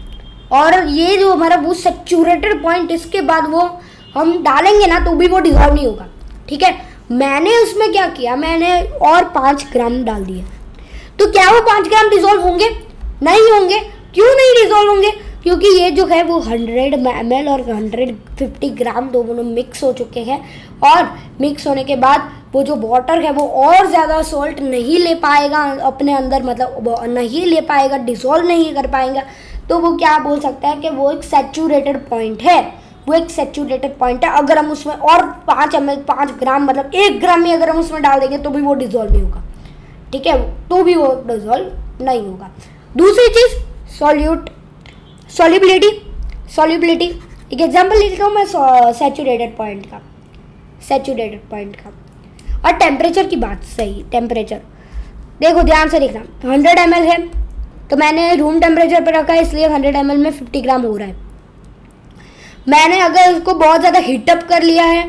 और ये जो हमारा वो सैचुरेटेड पॉइंट, इसके बाद वो हम डालेंगे ना तो भी वो डिसॉल्व नहीं होगा। ठीक है, मैंने उसमें क्या किया, मैंने और 5 ग्राम डाल दिया। तो क्या वो 5 ग्राम डिसॉल्व होंगे? नहीं होंगे। क्यों नहीं डिसॉल्व होंगे? क्योंकि ये जो है वो 100 ml और 150 ग्राम दोनों मिक्स हो चुके हैं, और मिक्स होने के बाद वो जो वाटर है वो और ज़्यादा सॉल्ट नहीं ले पाएगा अपने अंदर, मतलब नहीं ले पाएगा, डिसॉल्व नहीं कर पाएगा। तो वो क्या बोल सकता है कि वो एक सैचुरेटेड पॉइंट है, वो एक सैचुरेटेड पॉइंट है। अगर हम उसमें और 5 ग्राम मतलब 1 ग्राम में अगर हम उसमें डाल देंगे तो भी वो डिसॉल्व नहीं होगा। ठीक है, तो भी वो डिसॉल्व नहीं होगा। दूसरी चीज़ सॉल्युबिलिटी। एक एग्जांपल लेता हूँ मैं सैचुरेटेड पॉइंट का। और टेम्परेचर की बात, सही टेम्परेचर देखो ध्यान से देखना। 100 ml है तो मैंने रूम टेम्परेचर पर रखा है, इसलिए 100 ml में 50 ग्राम हो रहा है। मैंने अगर उसको बहुत ज़्यादा हीटअप कर लिया है,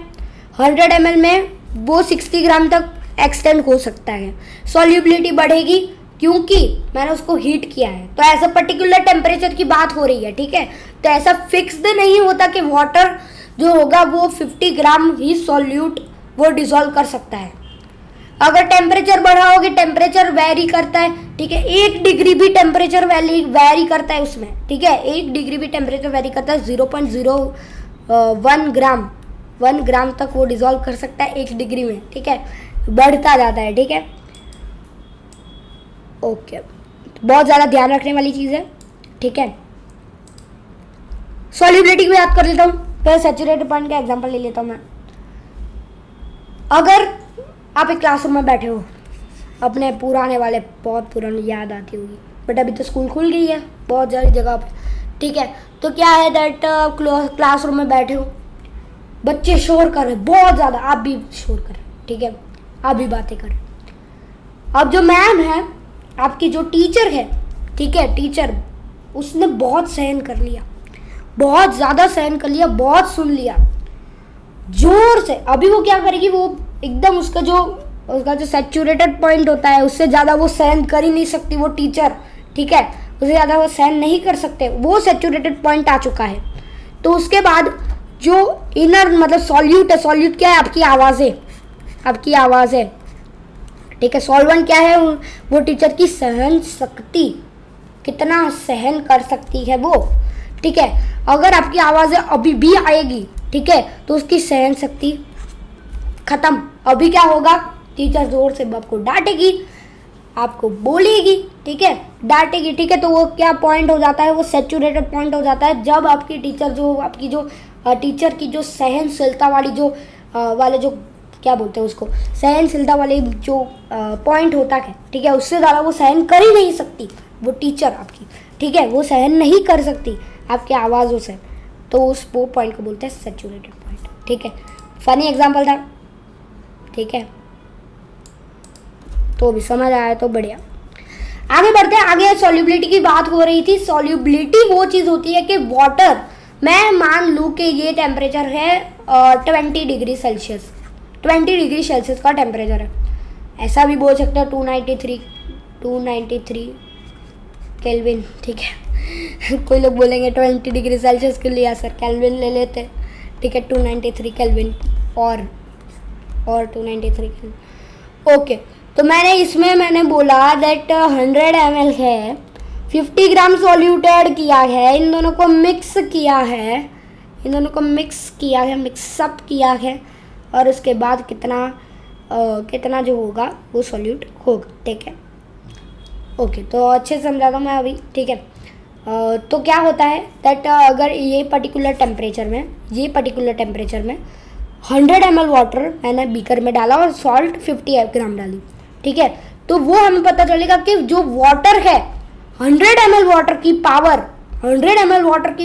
100 ml में वो 60 ग्राम तक एक्सटेंड हो सकता है। सॉल्युबिलिटी बढ़ेगी क्योंकि मैंने उसको हीट किया है, तो ऐसा पर्टिकुलर टेम्परेचर की बात हो रही है, ठीक है। तो ऐसा फिक्स्ड नहीं होता कि वाटर जो होगा वो 50 ग्राम ही सॉल्यूट वो डिसॉल्व कर सकता है। अगर टेम्परेचर बढ़ाओगे, टेम्परेचर वेरी करता है, ठीक है, 1 डिग्री भी टेम्परेचर वेरी करता है उसमें, ठीक है, 1 डिग्री भी टेम्परेचर वेरी करता है, 0.01 ग्राम 1 ग्राम तक वो डिसॉल्व कर सकता है 1 डिग्री में, ठीक है, बढ़ता जाता है, ठीक है। ओके, बहुत ज़्यादा ध्यान रखने वाली चीज़ है, ठीक है। सॉल्युबिलिटी की बात कर लेता हूँ, फिर सैचुरेटेड पॉइंट का एग्जांपल ले लेता हूँ मैं। अगर आप एक क्लासरूम में बैठे हो, अपने पुराने वाले, बहुत पुरानी याद आती होगी, बट अभी तो स्कूल खुल गई है बहुत सारी जगह पे, ठीक है। तो क्या है दैट क्लासरूम में बैठे हो, बच्चे शोर कर रहे बहुत ज़्यादा, आप भी शोर कर रहे, ठीक है, आप भी बातें कर रहे। अब जो मैम है, आपकी जो टीचर है, ठीक है, टीचर उसने बहुत सहन कर लिया, बहुत ज़्यादा सहन कर लिया, बहुत सुन लिया जोर से। अभी वो क्या करेगी, वो एकदम उसका जो सैचुरेटेड पॉइंट होता है उससे ज़्यादा वो सहन कर ही नहीं सकती वो टीचर, ठीक है, उससे ज़्यादा वो सहन नहीं कर सकते, वो सैचुरेटेड पॉइंट आ चुका है। तो उसके बाद जो इनर मतलब सॉल्यूट है, सॉल्यूट क्या है, आपकी आवाज़ें, आपकी आवाज़ है, ठीक है। सॉल्वेंट क्या है, वो टीचर की सहन शक्ति, कितना सहन कर सकती है वो, ठीक है। अगर आपकी आवाज़ें अभी भी आएगी, ठीक है, तो उसकी सहन शक्ति खत्म। अभी क्या होगा, टीचर जोर से आपको डांटेगी, आपको बोलेगी, ठीक है, डांटेगी, ठीक है। तो वो क्या पॉइंट हो जाता है, वो सैचुरेटेड पॉइंट हो जाता है जब आपकी टीचर जो टीचर की जो सहनशीलता वाली जो क्या बोलते हैं उसको, सहनशीलता वाली जो पॉइंट होता है, ठीक है, उससे ज़्यादा वो सहन कर ही नहीं सकती वो टीचर आपकी, ठीक है, वो सहन नहीं कर सकती आपकी आवाज़ों से, तो वो पॉइंट को बोलते हैं सैचुरेटेड पॉइंट, ठीक है। फनी एग्जांपल था, ठीक है, तो भी समझ आया तो बढ़िया। आगे बढ़ते हैं, आगे सॉल्युबिलिटी की बात हो रही थी। सॉल्युबिलिटी वो चीज़ होती है कि वाटर, मैं मान लूँ कि ये टेम्परेचर है 20 डिग्री सेल्सियस, 20 डिग्री सेल्सियस का टेम्परेचर है, ऐसा भी बोल सकते हैं 293 केल्विन, ठीक है। कोई लोग बोलेंगे 20 डिग्री सेल्सियस के लिए सर केल्विन ले लेते, ठीक है, 293 केल्विन और 293 केल्विन, ओके। तो मैंने बोला दैट 100 ml है, 50 ग्राम सॉल्यूट ऐड किया है, इन दोनों को मिक्स किया है, मिक्सअप किया है, और उसके बाद कितना जो होगा वो सॉल्यूट होगा, ठीक है, ओके। तो अच्छे से समझाता हूँ मैं अभी, ठीक है। तो क्या होता है दैट अगर ये पर्टिकुलर टेम्परेचर में 100 ml वाटर मैंने बीकर में डाला और सॉल्ट 50 ग्राम डाली, ठीक है, तो वो हमें पता चलेगा कि जो वाटर है 100 ml वाटर की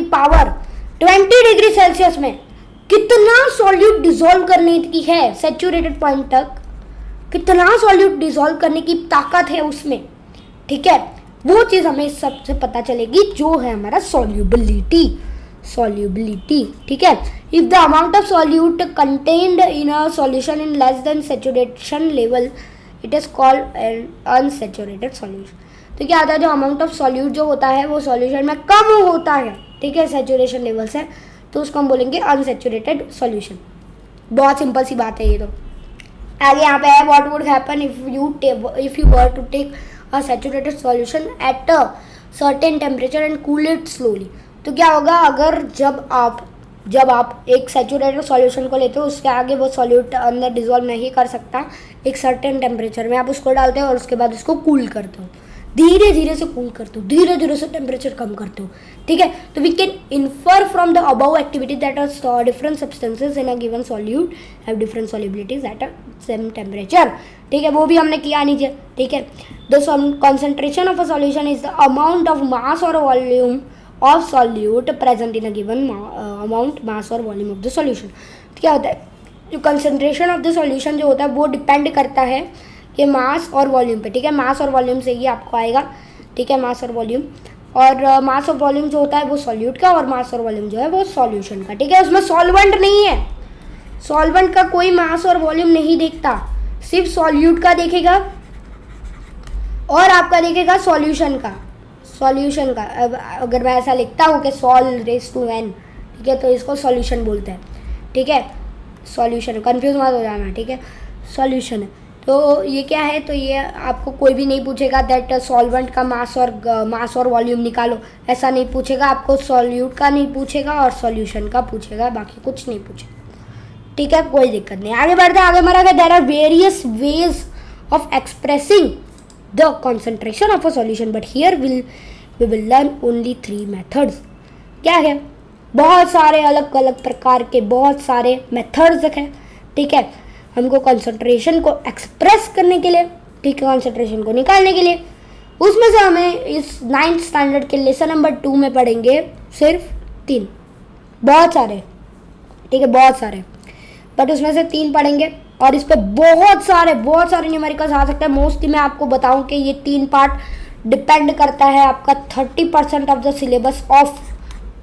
पावर 20 डिग्री सेल्सियस में कितना सॉल्यूट डिसॉल्व करने की है, सैचुरेटेड पॉइंट तक कितना सॉल्यूट डिसॉल्व करने की ताकत है उसमें, ठीक है। वो चीज़ हमें सबसे पता चलेगी जो है हमारा सॉल्युबिलिटी, ठीक है। If the amount of solute contained in a solution in less than saturation level, it is called an unsaturated solution. तो क्या होता है, जो अमाउंट ऑफ सॉल्यूट जो होता है वो सॉल्यूशन में कम होता है, ठीक है, सैचुरेशन लेवल से, तो उसको हम बोलेंगे अनसैचुरेटेड सॉल्यूशन। बहुत सिंपल सी बात है ये। तो आगे यहाँ पे है, what would happen if you were to take a saturated solution at a certain temperature and cool it slowly. तो क्या होगा, अगर जब आप एक सैचुरेटेड सॉल्यूशन को लेते हो, उसके आगे वो सॉल्यूट अंदर डिसॉल्व नहीं कर सकता, एक सर्टेन टेम्परेचर में आप उसको डालते हो और उसके बाद उसको कूल करते हो, धीरे धीरे से कूल करते हो, धीरे धीरे से टेम्परेचर कम करते हो, ठीक है। तो we can infer from the above activity that are different substances in a given solute have different solubilities at a same temperature, ठीक है, वो भी हमने किया नीचे, ठीक है। The concentration of a solution is the amount of mass और volume of solute present in a given amount mass और वॉल्यूम ऑफ द सॉल्यूशन। क्या होता है, जो कंसेंट्रेशन ऑफ द सॉल्यूशन जो होता है वो डिपेंड करता है कि मास और वॉल्यूम पे, ठीक है, मास और वॉल्यूम से ही आपको आएगा, ठीक है, मास और वॉल्यूम। और मास और वॉल्यूम जो होता है वो सॉल्यूट का, और मास और वॉल्यूम जो है वो सॉल्यूशन का, ठीक है। उसमें सॉल्वेंट नहीं है, सॉल्वेंट का कोई मास और वॉल्यूम नहीं देखता, सिर्फ सॉल्यूट का देखेगा और आपका देखेगा सॉल्यूशन का। अब अगर मैं ऐसा लिखता हूँ कि सॉल रेस टू एन, ठीक है, तो इसको सॉल्यूशन बोलते हैं, ठीक है, सॉल्यूशन, कंफ्यूज मत हो जाना, ठीक है, सॉल्यूशन है। तो ये क्या है, तो ये आपको कोई भी नहीं पूछेगा दैट सॉल्वेंट का मास और वॉल्यूम निकालो, ऐसा नहीं पूछेगा आपको, सॉल्यूट का नहीं पूछेगा और सॉल्यूशन का पूछेगा, बाकी कुछ नहीं पूछेगा, ठीक है, कोई दिक्कत नहीं। आगे बढ़ते हैं, आगे हमारा there are various ways of expressing the concentration of a solution but here we will learn only 3 methods. क्या है, बहुत सारे अलग अलग प्रकार के बहुत सारे मेथड्स हैं, ठीक है, हमको कंसंट्रेशन को एक्सप्रेस करने के लिए, ठीक है, कंसंट्रेशन को निकालने के लिए। उसमें से हमें इस 9th स्टैंडर्ड के लेसन नंबर 2 में पढ़ेंगे सिर्फ 3, बहुत सारे, ठीक है, बहुत सारे, बट उसमें से 3 पढ़ेंगे और इस पर बहुत सारे न्यूमेरिकल्स आ सकते हैं। मोस्टली मैं आपको बताऊं कि ये 3 पार्ट डिपेंड करता है आपका 30% of the syllabus of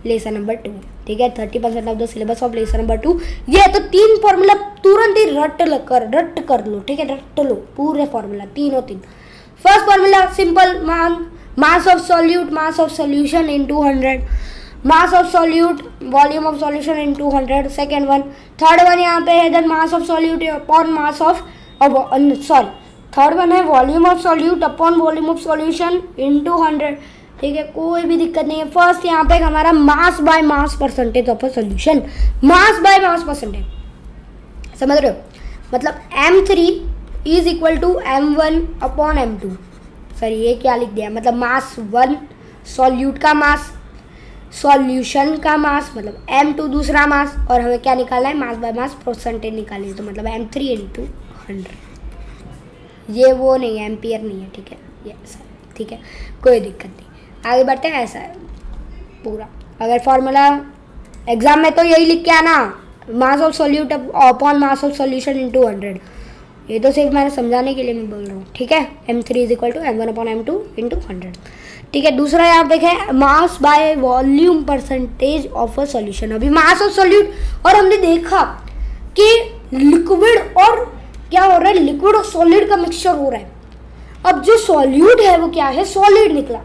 lesson number 2, ठीक है, 30% of the syllabus of lesson number 2। ये तो 3 फॉर्मूला तुरंत ही रट कर लो, ठीक है, रट लो पूरे formula, 3 first formula simple, mass of solute, mass of solution into 100, mass of solute, volume of solution into 100, second one. Third one यहाँ पे है then mass of solute upon mass of third one है volume of solute upon volume of solution into 100, ठीक है, कोई भी दिक्कत नहीं है। फर्स्ट यहाँ पे हमारा mass by mass percentage of a solution, mass by mass percentage, समझ रहे हो, मतलब M3 is equal to M1 upon M2। Sir ये क्या लिख दिया, मतलब मास 1 सॉल्यूट का मास, सॉल्यूशन का मास मतलब M2 दूसरा मास, और हमें क्या निकालना है, मास बाय मास परसेंटेज निकालनी है, तो मतलब M3 इंटू 100। ये वो नहीं है, एम्पियर नहीं है, ठीक है, ये ऐसा, ठीक है, कोई दिक्कत नहीं। आगे बढ़ते हैं, ऐसा है पूरा। अगर फॉर्मूला एग्जाम में तो यही लिख के आना, मास of solute upon mass of solution into 100, ये तो सिर्फ मैंने समझाने के लिए मैं बोल रहा हूँ, ठीक है। M3 is equal to M1 upon M2 into 100, ठीक है। दूसरा यहाँ देखें, mass by volume percentage of a solution. अभी मास ऑफ सॉल्यूट, और हमने देखा कि लिक्विड और क्या हो रहा है, लिक्विड और सॉलिड का मिक्सचर हो रहा है। अब जो सॉल्यूट है वो क्या है, सॉलिड निकला,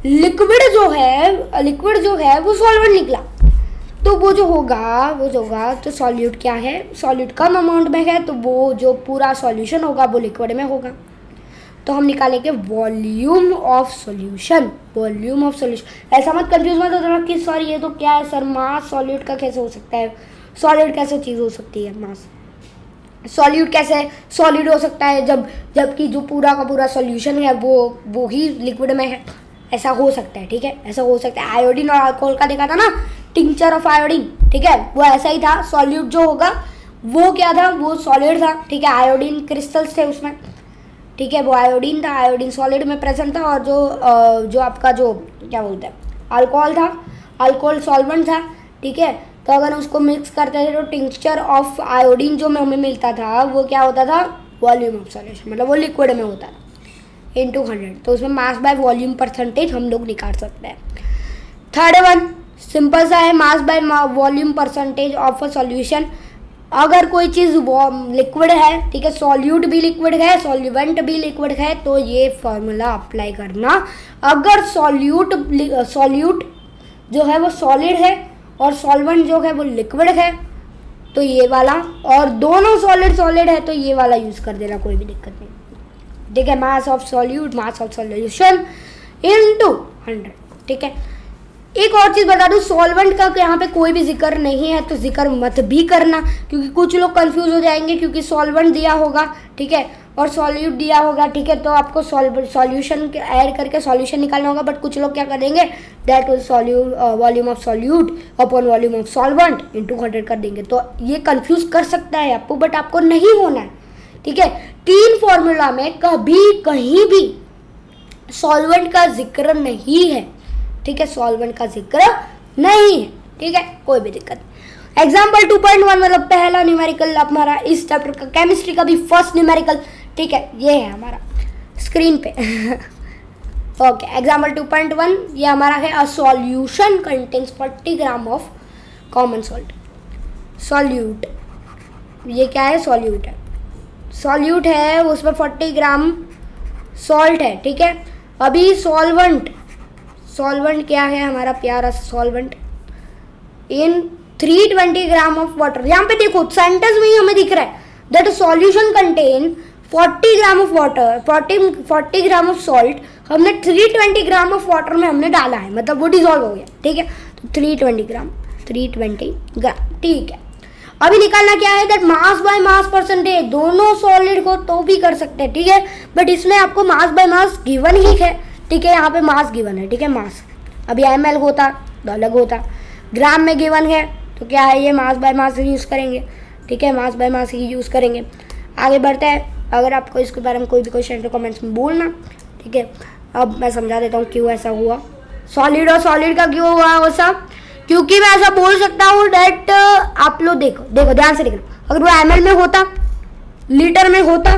लिक्विड जो है वो सॉल्वेंट निकला, तो वो जो होगा तो सॉल्यूट क्या है, सॉल्यूट कम अमाउंट में है, तो वो जो पूरा सॉल्यूशन होगा वो लिक्विड में होगा। तो हम निकालेंगे volume of solution, volume of solution. ऐसा मत कंफ्यूज मत हो जाना कि सर ये तो क्या है सर, मास सॉल्यूट का कैसे हो सकता है, सॉलिड कैसे चीज़ हो सकती है, मास सॉल्यूट कैसे सॉलिड हो सकता है जबकि जो पूरा का पूरा सॉल्यूशन है वो ही लिक्विड में है, ऐसा हो सकता है, ठीक है, ऐसा हो सकता है। आयोडीन और अल्कोहल का देखा था ना, टिंचर ऑफ आयोडीन, ठीक है, वो ऐसा ही था। सॉल्यूट जो होगा वो क्या था, वो सॉलिड था, ठीक है, आयोडीन क्रिस्टल्स थे उसमें, ठीक है, वो आयोडीन था, आयोडीन सॉलिड में प्रेजेंट था। और जो आपका जो क्या बोलते हैं अल्कोहल था, अल्कोहल सॉल्वेंट था, ठीक है। तो अगर उसको मिक्स करते थे तो टिंचर ऑफ आयोडीन जो हमें मिलता था वो क्या होता था, वॉल्यूम ऑफ सॉल्यूशन, मतलब वो लिक्विड में होता था इंटू 100। तो उसमें मास बाय वॉल्यूम परसेंटेज हम लोग निकाल सकते हैं। थर्ड वन सिंपल सा है, मास by volume percentage of a solution. अगर कोई चीज़ लिक्विड है, ठीक है, सॉल्यूट भी लिक्विड है, सॉल्वेंट भी लिक्विड है, तो ये फॉर्मूला अप्लाई करना। अगर सॉल्यूट जो है वो सॉलिड है और सॉल्वेंट जो है वो लिक्विड है तो ये वाला, और दोनों सॉलिड है तो ये वाला यूज़ कर देना, कोई भी दिक्कत नहीं, ठीक है। मास of solute, mass of solution into 100, ठीक है। एक और चीज़ बता दूं, सॉल्वेंट का यहाँ पे कोई भी जिक्र नहीं है, तो जिक्र मत भी करना, क्योंकि कुछ लोग कंफ्यूज हो जाएंगे, क्योंकि सॉल्वेंट दिया होगा, ठीक है, और सॉल्यूट दिया होगा, ठीक है, तो आपको सॉल्यूशन ऐड करके सॉल्यूशन निकालना होगा। बट कुछ लोग क्या करेंगे, that volume of solute upon volume of solvent into 100 कर देंगे, तो ये कंफ्यूज कर सकता है आपको, बट आपको नहीं होना है, ठीक है। 3 फॉर्मूला में कहीं भी सॉल्वेंट का जिक्र नहीं है, ठीक है, सॉल्वेंट का जिक्र नहीं है, ठीक है, कोई भी दिक्कत नहीं। एग्जाम्पल 2.1 मतलब पहला न्यूमेरिकल हमारा इस चैप्टर का, केमिस्ट्री का भी फर्स्ट न्यूमेरिकल, ठीक है, ये है हमारा स्क्रीन पे ओके। एग्जाम्पल 2.1 ये हमारा है, a solution contains 40 gram of common salt. Solute ये क्या है, सॉल्यूट है, सॉल्यूट है, उसमें 40 ग्राम सॉल्ट है, ठीक है। अभी सॉल्वेंट, सॉल्वेंट क्या है हमारा प्यारा solvent, in 320 gram of water. यहाँ पे देखो सेंटेंस में ही हमें दिख रहा है that solution contain 40 gram of water, 40 gram of salt हमने 320 ग्राम ऑफ वाटर में हमने डाला है, मतलब वो डिजॉल्व हो गया, ठीक है। तो 320 ग्राम, ठीक है। अभी निकालना क्या है that mass by mass percentage, दोनों सॉलिड को तो भी कर सकते हैं, ठीक है, बट इसमें आपको मास बाय मास गिवन ही है, ठीक है। यहाँ पे मास गिवन है, ठीक है, मास। अभी ml होता तो अलग होता, ग्राम में गिवन है तो क्या है, ये मास बाय मास यूज़ करेंगे, ठीक है, मास बाय मास ही यूज़ करेंगे। आगे बढ़ते हैं। अगर आपको इसके बारे में कोई भी क्वेश्चन तो कमेंट्स में बोलना, ठीक है। अब मैं समझा देता हूँ क्यों ऐसा हुआ, सॉलिड और सॉलिड का क्यों हुआ वो सब, क्योंकि मैं ऐसा बोल सकता हूँ डेट आप लोग देखो ध्यान से देखना, अगर वो ml में होता, लीटर में होता,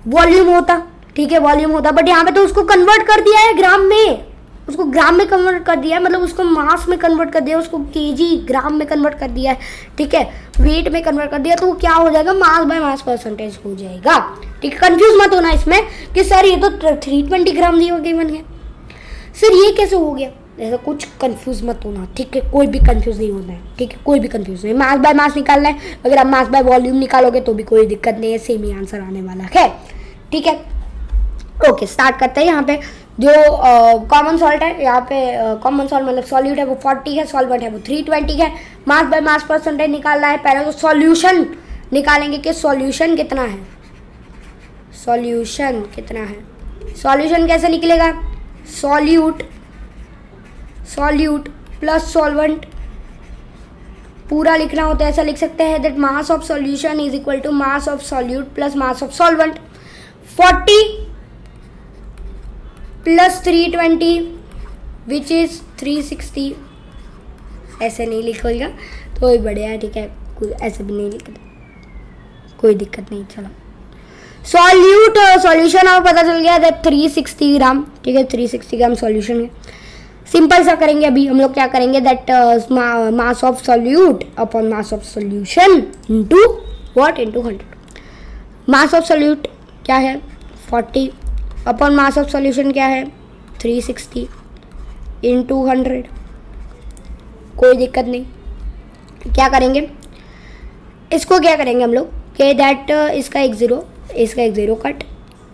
वॉल्यूम होता, ठीक है, वॉल्यूम होता, बट यहाँ पे तो उसको कन्वर्ट कर दिया है ग्राम में, उसको ग्राम में कन्वर्ट कर दिया है, मतलब उसको मास में कन्वर्ट कर दिया, उसको केजी ग्राम में कन्वर्ट कर दिया है, ठीक है, वेट में कन्वर्ट कर दिया, तो वो क्या हो जाएगा, मास बाय मास परसेंटेज हो जाएगा, ठीक है। कंफ्यूज मत होना इसमें कि सर ये तो 320 ग्राम दिया गिवन है, सर ये कैसे हो गया, ऐसा कुछ कंफ्यूज मत होना, ठीक है, कोई भी कंफ्यूज नहीं होना है, ठीक है, कोई भी कंफ्यूज नहीं। मास बाय मास निकालना है, अगर आप मास बाय वॉल्यूम निकालोगे तो भी कोई दिक्कत नहीं है, सेम ही आंसर आने वाला है, ठीक है। ओके, स्टार्ट करते हैं। यहाँ पे जो कॉमन सॉल्ट है, यहाँ पे कॉमन सॉल्ट मतलब सॉल्यूट है वो 40 है, सॉल्वेंट है वो 320 है। मास बाय मास परसेंटेज निकालना है, पहले तो सॉल्यूशन निकालेंगे कि सॉल्यूशन कितना है, सॉल्यूशन कितना है, सॉल्यूशन कैसे निकलेगा, सॉल्यूट प्लस सॉल्वेंट पूरा लिखना होता है, ऐसा लिख सकते हैं that mass of solution is equal to mass of solute plus mass of solvent. 40 plus 320 which is 360, ऐसे नहीं लिखोगा तो ही बढ़िया है, ठीक है, ऐसे भी नहीं लिखते, कोई दिक्कत नहीं। चलो सॉल्यूट सॉल्यूशन अब पता चल गया दैट 360 ग्राम, ठीक है, 360 ग्राम सॉल्यूशन है। सिंपल सा करेंगे अभी हम लोग, क्या करेंगे that mass of solute upon mass of solution into what, into 100। Mass of solute क्या है 40 अपॉन मास ऑफ सॉल्यूशन क्या है 360 इनटू 100, कोई दिक्कत नहीं। क्या करेंगे इसको, क्या करेंगे हम लोग कि दैट इसका एक ज़ीरो कट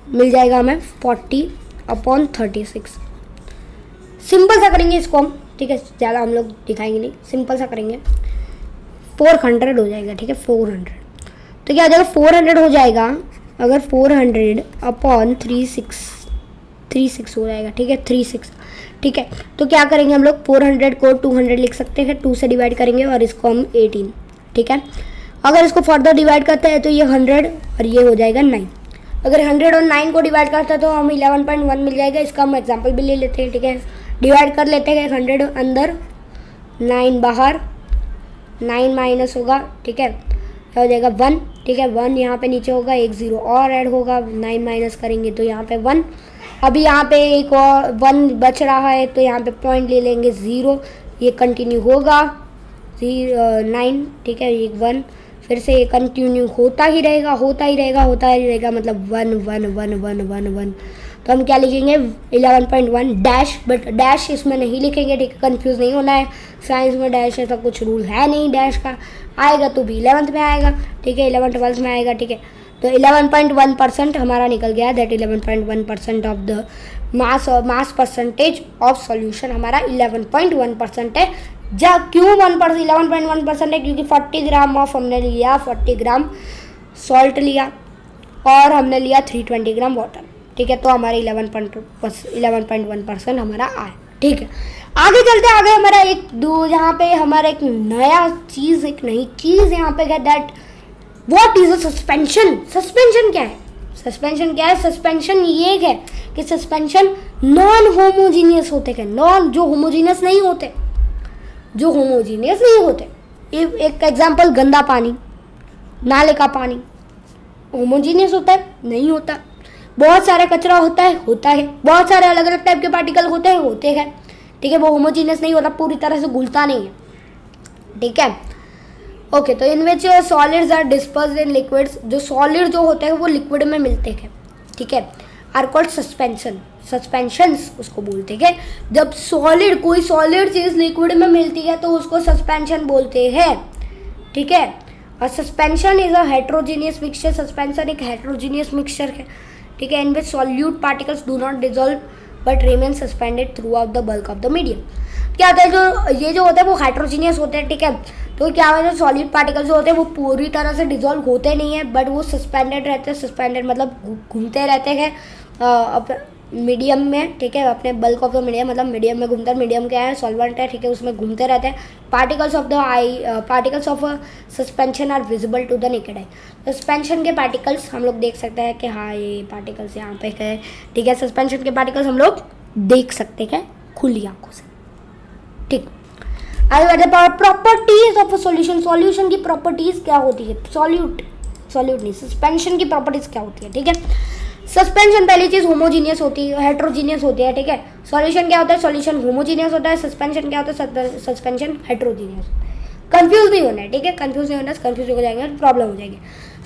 मिल जाएगा हमें 40 अपॉन 36। सिंपल सा करेंगे इसको हम, ठीक है, ज़्यादा हम लोग दिखाएंगे नहीं, सिंपल सा करेंगे, 400 हो जाएगा, ठीक है, 400। तो क्या हो जाएगा 400 हो जाएगा, अगर 400 अपॉन 36 हो जाएगा, ठीक है, 36, ठीक है। तो क्या करेंगे हम लोग 400 को 200 लिख सकते हैं, 2 से डिवाइड करेंगे और इसको हम 18, ठीक है। अगर इसको फर्दर डिवाइड करते हैं तो ये 100 और ये हो जाएगा 9। अगर 100 और 9 को डिवाइड करते हैं तो हम 11.1 मिल जाएगा। इसका हम एग्जाम्पल भी ले लेते हैं, ठीक है, डिवाइड कर लेते हैं, 100 अंदर 9 बाहर, 9 माइनस होगा, ठीक है, क्या हो जाएगा 1, ठीक है, 1 यहाँ पे नीचे होगा, एक 0 और ऐड होगा, 9 माइनस करेंगे तो यहाँ पे 1। अभी यहाँ पे एक और 1 बच रहा है तो यहाँ पे पॉइंट ले लेंगे 0, ये कंटिन्यू होगा 9, ठीक है, एक 1, फिर से ये कंटिन्यू होता ही रहेगा मतलब 1 1 1 1 1 1। तो हम क्या लिखेंगे 11.1 डैश, बट डैश इसमें नहीं लिखेंगे, ठीक है, कंफ्यूज नहीं होना है, साइंस में डैश ऐसा कुछ रूल है नहीं, डैश का आएगा तो भी 11th में आएगा, ठीक है, 11 12th में आएगा, ठीक है। तो 11.1% हमारा निकल गया, that 11.1% of the mass percentage of solution हमारा 11.1% है। क्यों 11.1% है, क्योंकि 40 ग्राम ऑफ हमने लिया, 40 ग्राम सॉल्ट लिया और हमने लिया 320 ग्राम वाटर, ठीक है, तो हमारे 11.1% हमारा आया, ठीक है। आगे चलते आगे हमारा यहाँ पे हमारा एक नया चीज़, एक नई चीज़ यहाँ पे है that what is a suspension. Suspension क्या है, सस्पेंशन ये है कि सस्पेंशन नॉन होमोजीनियस होते हैं, जो होमोजीनियस नहीं होते, एक एग्जांपल गंदा पानी, नाले का पानी होमोजीनियस होता है, नहीं होता। बहुत सारा कचरा होता है, बहुत सारे अलग अलग टाइप के पार्टिकल होते हैं, ठीक है, वो होमोजीनियस नहीं होता, पूरी तरह से घुलता नहीं है, ठीक है। ओके, तो in which solids are dispersed in liquids, जो सॉलिड जो होते हैं वो लिक्विड में मिलते हैं, ठीक है, आर कॉल्ड सस्पेंशन, सस्पेंशंस उसको बोलते हैं। जब सॉलिड, कोई सॉलिड चीज लिक्विड में मिलती है तो उसको सस्पेंशन बोलते हैं, ठीक है। और suspension is a heterogeneous mixture, suspension एक हेट्रोजीनियस मिक्सचर है, ठीक है, in which solute particles do not dissolve but remain suspended throughout the bulk of the medium. क्या होता है, जो ये जो होता है वो हाइड्रोजीनियस होते हैं, ठीक है। तो क्या होता है, जो सॉलिड पार्टिकल्स जो होते हैं वो पूरी तरह से डिजोल्व होते नहीं है, बट वो सस्पेंडेड रहते हैं। सस्पेंडेड मतलब घूमते रहते हैं मीडियम में, ठीक है, अपने बल्क ऑफ द मीडियम, मतलब मीडियम में घूमते हैं। मीडियम क्या है, सॉल्वेंट है, ठीक है, उसमें घूमते रहते हैं। Particles of suspension are visible to the naked eye. Suspension के पार्टिकल्स हम लोग देख सकते हैं कि हाँ ये पार्टिकल्स यहाँ पे है, ठीक है। सस्पेंशन के पार्टिकल्स हम लोग देख सकते हैं खुली आंखों से, ठीक। आगे बढ़ते हैं, properties of a solution. Solution की प्रॉपर्टीज क्या होती है, सॉल्यूट नहीं, सस्पेंशन की प्रॉपर्टीज क्या होती है, ठीक है। सस्पेंशन पहली चीज होमोजीनियस होती है, हेट्रोजीनियस होती है, ठीक है। सॉल्यूशन क्या होता है, सॉल्यूशन होमोजीनियस होता है। सस्पेंशन क्या होता है, सस्पेंशन हेट्रोजीनियस। कंफ्यूज नहीं होना है, ठीक है, कंफ्यूज नहीं होना, कंफ्यूज हो जाएंगे प्रॉब्लम हो जाएगी।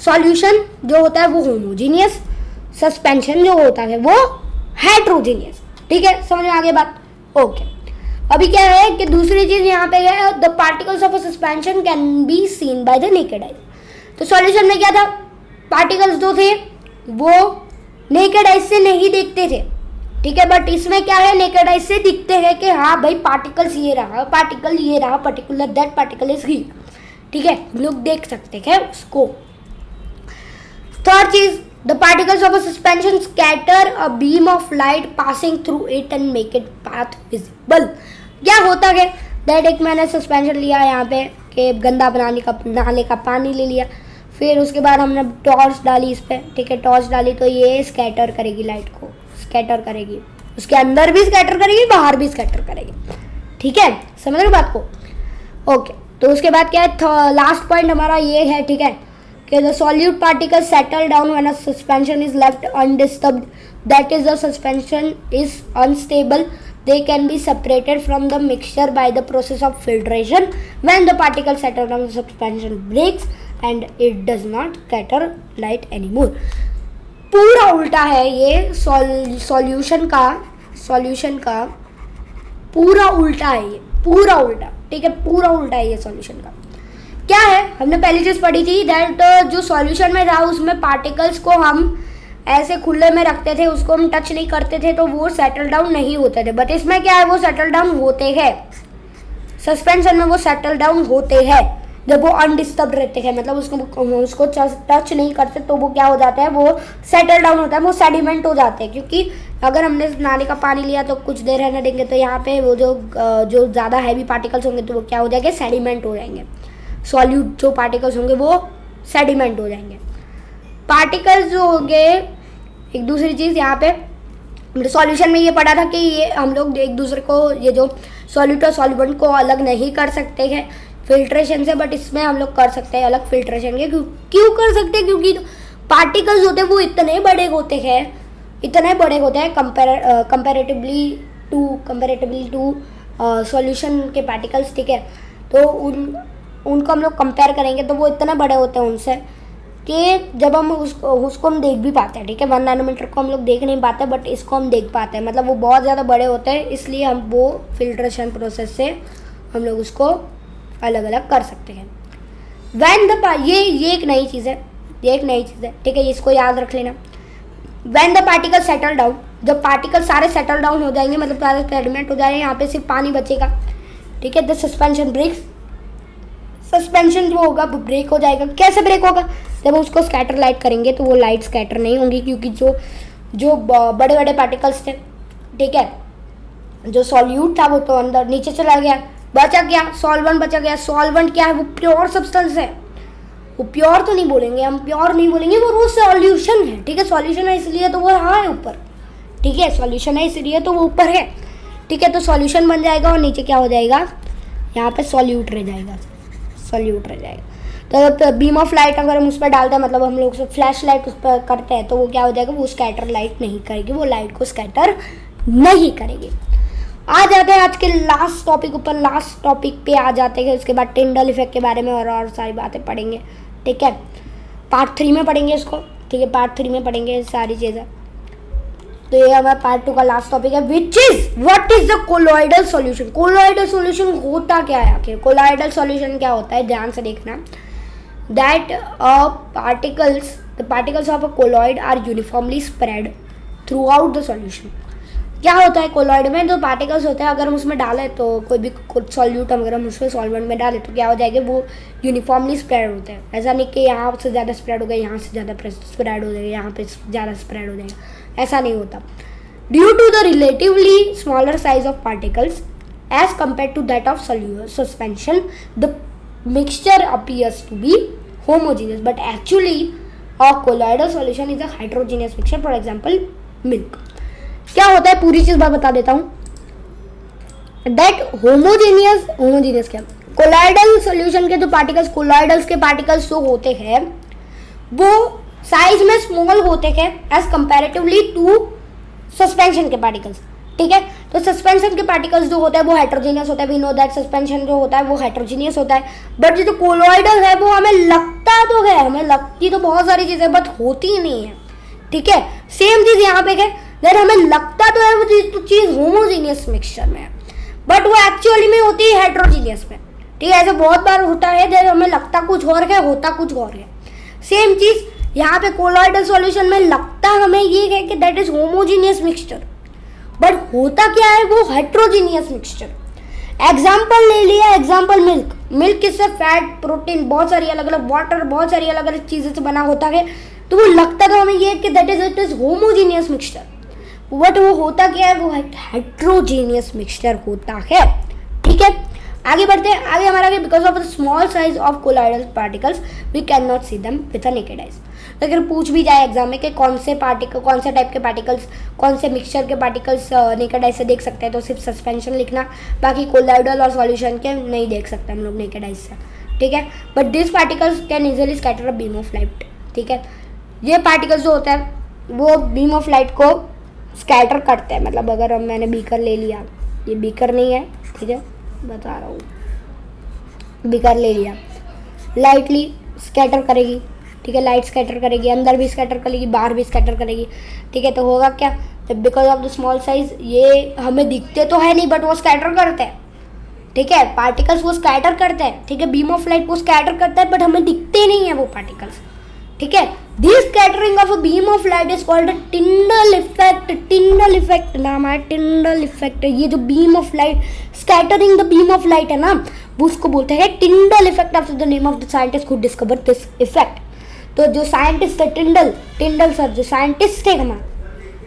सॉल्यूशन जो होता है वो होमोजीनियस, सस्पेंशन जो होता है वो हेट्रोजीनियस, ठीक है, समझ में आ गई बात, ओके। अभी क्या है कि दूसरी चीज यहाँ पे है, the particles of a suspension can be seen by the naked आई। तो सॉल्यूशन में क्या था, पार्टिकल्स जो थे वो नेकेड आई से नहीं दिखते थे, ठीक है, बट इसमें क्या है, नेकेड आई से दिखते हैं कि हाँ भाई पार्टिकल्स ये रहा, पार्टिकल ये रहा, particular that particle is here, ठीक है, हम लोग देख सकते हैं उसको। थर्ड चीज, the particles of a suspension scatter a beam of light passing through it and make it path visible। क्या होता है दैट, एक मैंने सस्पेंशन लिया यहाँ पे कि गंदा नाले का पानी ले लिया, फिर उसके बाद हमने टॉर्च डाली इस पर, ठीक है, टॉर्च डाली तो ये स्कैटर करेगी, लाइट को स्कैटर करेगी, उसके अंदर भी स्कैटर करेगी, बाहर भी स्कैटर करेगी, ठीक है, समझ रहे हो बात को, ओके। तो उसके बाद क्या है, लास्ट पॉइंट हमारा ये है, ठीक है, the solute particles settle down when a suspension is left undisturbed, that is the suspension is unstable, they can be separated from the mixture by the process of filtration। when the particles settle down, the suspension breaks and it does not scatter light anymore। पूरा उल्टा है ये solution का पूरा उल्टा है ये, पूरा उल्टा, ठीक है, पूरा उल्टा है ये सॉल्यूशन का। क्या है, हमने पहली चीज पढ़ी थी दैट जो सॉल्यूशन में था उसमें पार्टिकल्स को हम ऐसे खुले में रखते थे, उसको हम टच नहीं करते थे तो वो सेटल डाउन नहीं होते थे, बट इसमें क्या है, वो सेटल डाउन होते हैं। सस्पेंशन में वो सेटल डाउन होते हैं जब वो अनडिस्टर्ब रहते हैं, मतलब उसको टच नहीं करते तो वो क्या हो जाता है, वो सेटल डाउन होता है, वो सेडिमेंट हो जाते हैं। क्योंकि अगर हमने नाले का पानी लिया तो कुछ देर रहने देंगे तो यहाँ पे वो जो ज़्यादा हैवी पार्टिकल्स होंगे तो वो क्या हो जाएंगे, सेडिमेंट हो जाएंगे। सॉल्यूट जो पार्टिकल्स होंगे वो सेडिमेंट हो जाएंगे। पार्टिकल्स जो होंगे, एक दूसरी चीज़ यहाँ पे सॉल्यूशन में ये पढ़ा था कि ये हम लोग एक दूसरे को, ये जो सॉल्यूट और सॉल्वेंट को अलग नहीं कर सकते हैं फिल्ट्रेशन से, बट इसमें हम लोग कर सकते हैं अलग फिल्ट्रेशन के। क्यों कर सकते हैं, क्योंकि पार्टिकल्स होते हैं वो इतने बड़े होते हैं कंपेरेटिवली टू सॉल्यूशन के पार्टिकल्स, ठीक है। तो उनको हम लोग कंपेयर करेंगे तो वो इतने बड़े होते हैं उनसे कि जब हम उसको हम देख भी पाते हैं, ठीक है। 1 नैनोमीटर को हम लोग देख नहीं पाते बट इसको हम देख पाते हैं, मतलब वो बहुत ज़्यादा बड़े होते हैं, इसलिए हम वो फिल्ट्रेशन प्रोसेस से हम लोग उसको अलग अलग कर सकते हैं। ये एक नई चीज़ है, ठीक है, इसको याद रख लेना। When the particle settle down, जब पार्टिकल सारे सेटल डाउन हो जाएंगे, मतलब सारे सेडिमेंट हो जाएंगे, यहाँ पे सिर्फ पानी बचेगा, ठीक है, द सस्पेंशन ब्रेक्स। सस्पेंशन जो होगा वो ब्रेक हो जाएगा। कैसे ब्रेक होगा, जब उसको स्कैटर लाइट करेंगे तो वो लाइट स्कैटर नहीं होंगी, क्योंकि जो बड़े बड़े पार्टिकल्स थे, ठीक है, जो सॉल्यूट था वो तो अंदर नीचे चला गया, बचा क्या, सॉल्वेंट बचा गया। सॉल्वेंट क्या है, वो प्योर सब्सटेंस है, वो प्योर तो नहीं बोलेंगे हम, प्योर नहीं बोलेंगे, वो सॉल्यूशन है, ठीक है। सॉल्यूशन है इसलिए तो वो है ऊपर, ठीक है, सॉल्यूशन है इसलिए तो वो ऊपर है, ठीक है। तो सॉल्यूशन बन जाएगा और नीचे क्या हो जाएगा, यहाँ पे सॉल्यूट रह जाएगा। तो बीम ऑफ लाइट अगर हम उस पर डालते हैं, मतलब हम लोग फ्लैश लाइट उस पर करते हैं, तो वो क्या हो जाएगा, वो स्कैटर लाइट नहीं करेगी, वो लाइट को स्कैटर नहीं करेगी। आ जाते हैं आज के लास्ट टॉपिक ऊपर, लास्ट टॉपिक पे आ जाते हैं। उसके बाद टिंडल इफेक्ट के बारे में और सारी बातें पढ़ेंगे, ठीक है। पार्ट 3 में पढ़ेंगे इसको, ठीक है, पार्ट 3 में पढ़ेंगे सारी चीज़ें। तो ये हमारा पार्ट 2 का लास्ट टॉपिक है, which is what is the colloidal solution. Colloidal solution होता क्या है आखिर? कोलॉइडल सॉल्यूशन क्या होता है, ध्यान से देखना। That the particles of a colloid are uniformly spread throughout the solution। क्या होता है कोलॉइड में? जो पार्टिकल्स होते हैं अगर हम उसमें डालें तो कोई भी सॉल्यूट अगर हम उसमें सॉल्वेंट में डालें तो क्या हो जाएगा, वो यूनिफॉर्मली स्प्रेड होते हैं। ऐसा नहीं कि यहाँ से ज़्यादा स्प्रेड हो गया, यहाँ से ज़्यादा स्प्रेड हो जाएगा, यहाँ पे ज़्यादा स्प्रेड हो जाएगा, ऐसा नहीं होता। Due to the relatively smaller size of particles as compare to that of suspension, the mixture appears to be homogeneous but actually a colloidal solution is a heterogeneous mixture, for example milk। क्या होता है पूरी चीज बात बता देता हूँ। That homogeneous क्या, कोलॉइडल सॉल्यूशन के जो पार्टिकल्स, कोलॉइडल्स के पार्टिकल्स जो होते हैं वो साइज में स्मॉल होते हैं एज कंपैरेटिवली टू सस्पेंशन के पार्टिकल्स, ठीक है। तो सस्पेंशन के पार्टिकल्स जो होता है वो हेट्रोजीनियस होता है, वी नो दैट सस्पेंशन जो होता है वो हेट्रोजीनियस होता है। बट जो कोलॉइडल है वो हमें लगता तो है, हमें लगती तो बहुत सारी चीजें बट होती ही नहीं है, ठीक है। सेम चीज यहाँ पे है, देन हमें लगता तो है वो चीज होमोजीनियस मिक्सचर में है बट वो एक्चुअली में होती है हेट्रोजीनियस में, ठीक है। ऐसे बहुत बार होता है, देन हमें लगता कुछ और है, होता कुछ और है। सेम चीज यहाँ पे कोलॉइडल सॉल्यूशन में लगता हमें ये है कि that is homogeneous mixture but होता क्या है, वो हेट्रोजीनियस मिक्सचर। एग्जाम्पल ले लिया, एग्जाम्पल मिल्क। मिल्क किससे? फैट, प्रोटीन, बहुत सारी अलग अलग, वाटर, बहुत सारी अलग अलग चीज़ों से बना होता है। तो वो लगता तो हमें ये कि that is homogeneous mixture but वो होता क्या है, वो हेट्रोजीनियस मिक्सचर होता है, ठीक है। आगे बढ़ते हैं, आगे हमारा because of the small size of colloidal particles we can not see them with a naked eyes. अगर पूछ भी जाए एग्जाम में कि कौन से टाइप के पार्टिकल्स, कौन से मिक्सचर के पार्टिकल्स नेकेड आइज से देख सकते हैं, तो सिर्फ सस्पेंशन लिखना, बाकी कोलॉइडल और सॉल्यूशन के नहीं देख सकते हम लोग नेकेड आइज से, ठीक है। But this particles can easily scatter a beam of light, ठीक है। ये पार्टिकल्स जो होता है वो बीम ऑफ लाइट को स्कैटर करते हैं। मतलब अगर मैंने बीकर ले लिया, ये बीकर नहीं है, ठीक है, बता रहा हूँ, बीकर ले लिया, लाइटली स्कैटर करेगी, ठीक है। लाइट स्कैटर करेगी, अंदर भी स्कैटर करेगी, बाहर भी स्कैटर करेगी, ठीक है। तो होगा क्या, because of the small size ये हमें दिखते तो है नहीं बट वो स्कैटर करते हैं, ठीक है। पार्टिकल्स वो स्कैटर करते हैं, ठीक है। बीम ऑफ लाइट वो स्कैटर करता है बट हमें दिखते नहीं है वो पार्टिकल्स, ठीक है। This scattering of a beam of light is called Tyndall effect. Tyndall effect नाम है, टिंडल इफेक्ट। ये जो beam of light, scattering the beam of light है ना, वो उसको बोलते हैं Tyndall effect after the name of the scientist who discover this effect. तो जो साइंटिस्ट है टिंडल सर, जो साइंटिस्ट है हमारा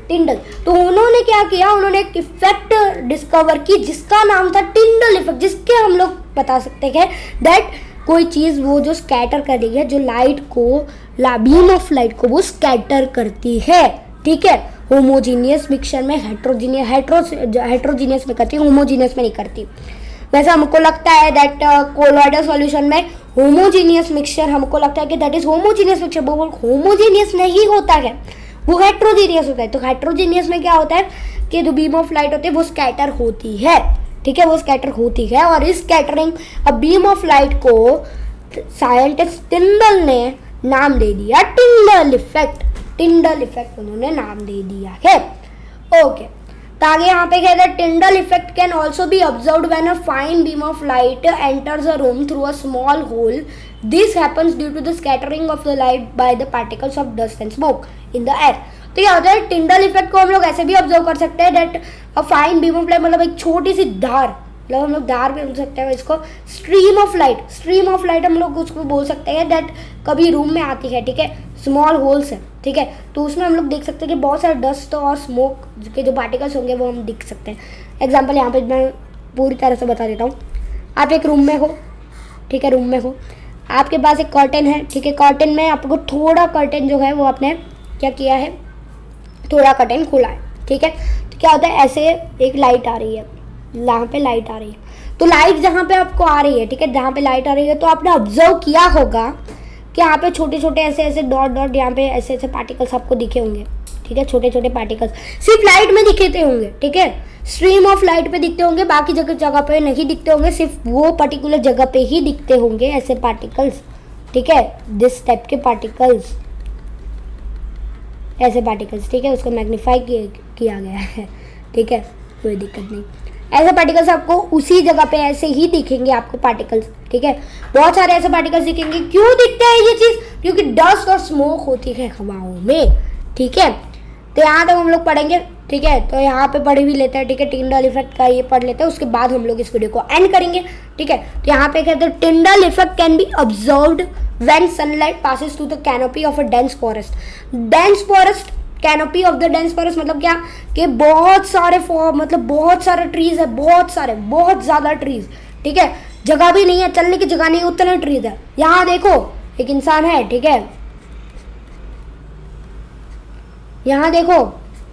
टिंडल, तो उन्होंने क्या किया, उन्होंने एक इफेक्ट डिस्कवर की जिसका नाम था टिंडल इफेक्ट, जिसके हम लोग बता सकते हैं दैट कोई चीज़ वो जो स्कैटर कर रही है, जो लाइट को, बीम ऑफ लाइट को वो स्कैटर करती है, ठीक है। होमोजीनियस मिक्सचर में हेट्रोजीनियस में करती है, होमोजीनियस में नहीं करती। वैसे हमको लगता है दैट कोलॉइडल सॉल्यूशन में होमोजीनियस मिक्सचर, हमको लगता है कि दैट इज होमोजीनियस मिक्सचर, वो होमोजीनियस नहीं होता है, वो हेट्रोजीनियस होता है। तो हेट्रोजीनियस में क्या होता है कि जो बीम ऑफ लाइट होती है वो स्कैटर होती है, ठीक है, वो स्कैटर होती है। और इस स्कैटरिंग अब बीम ऑफ लाइट को साइंटिस्ट टिंडल ने नाम दे दिया टिंडल इफेक्ट। टिंडल इफेक्ट उन्होंने नाम दे दिया है, ओके। तो आगे यहाँ पे कहते हैं Tyndall effect can also be observed when a fine beam of light enters a room through a small hole. This happens due to the scattering of the light by the particles of dust and smoke in the air. तो क्या होता है, Tyndall effect को हम लोग ऐसे भी observe कर सकते हैं that a fine beam of light, मतलब एक छोटी सी धार, मतलब हम लोग धार भी बोल सकते हैं इसको, स्ट्रीम ऑफ लाइट हम लोग उसको बोल सकते हैं दैट कभी रूम में आती है, ठीक है, स्मॉल होल्स है, ठीक है। तो उसमें हम लोग देख सकते हैं कि बहुत सारे डस्ट और स्मोक के जो पार्टिकल्स होंगे वो हम दिख सकते हैं। एग्जाम्पल यहाँ पे मैं पूरी तरह से बता देता हूँ। आप एक रूम में हो, ठीक है, रूम में हो, आपके पास एक कर्टन है, ठीक है, कर्टन में आपको थोड़ा कर्टन जो है वो आपने क्या किया है, थोड़ा कर्टन खोला है, ठीक है। तो क्या होता है, ऐसे एक लाइट आ रही है, यहाँ पे लाइट आ रही है, तो लाइट जहाँ पे आपको आ रही है, ठीक है, जहाँ पे लाइट आ रही है तो आपने ऑब्जर्व किया होगा कि यहाँ पे छोटे छोटे ऐसे डॉट यहाँ पे ऐसे पार्टिकल्स आपको दिखे होंगे, ठीक है, छोटे छोटे पार्टिकल्स सिर्फ लाइट में दिखे होंगे, ठीक है, स्ट्रीम ऑफ लाइट पे दिखते होंगे, बाकी जगह पे नहीं दिखते होंगे, सिर्फ वो पर्टिकुलर जगह पे ही दिखते होंगे ऐसे पार्टिकल्स, ठीक है, दिस टाइप के पार्टिकल्स, ऐसे पार्टिकल्स, ठीक है, उसको मैग्नीफाई किया गया है, ठीक है, कोई दिक्कत नहीं। ऐसे पार्टिकल्स आपको उसी जगह पे ऐसे ही दिखेंगे आपको पार्टिकल्स, ठीक है, बहुत सारे ऐसे पार्टिकल्स दिखेंगे। क्यों दिखते हैं ये चीज़? क्योंकि डस्ट और स्मोक होती है हवाओं में, ठीक है। तो यहाँ तक हम लोग पढ़ेंगे, ठीक है, तो यहाँ पे पढ़ भी लेते हैं, ठीक है, टिंडल इफेक्ट का ये पढ़ लेते हैं, उसके बाद हम लोग इस वीडियो को एंड करेंगे, ठीक है। तो यहाँ पे कहते हैं Tyndall effect can be observed when sunlight passes through the canopy of a dense forest. Dense forest, canopy of the dense forest मतलब क्या कि बहुत सारे मतलब बहुत सारे ट्रीज है, बहुत सारे, बहुत ज़्यादा ट्रीज, ठीक है, जगह भी नहीं है, चलने की जगह नहीं, उतने ट्रीज है। यहाँ देखो एक इंसान है, ठीक है, यहाँ देखो,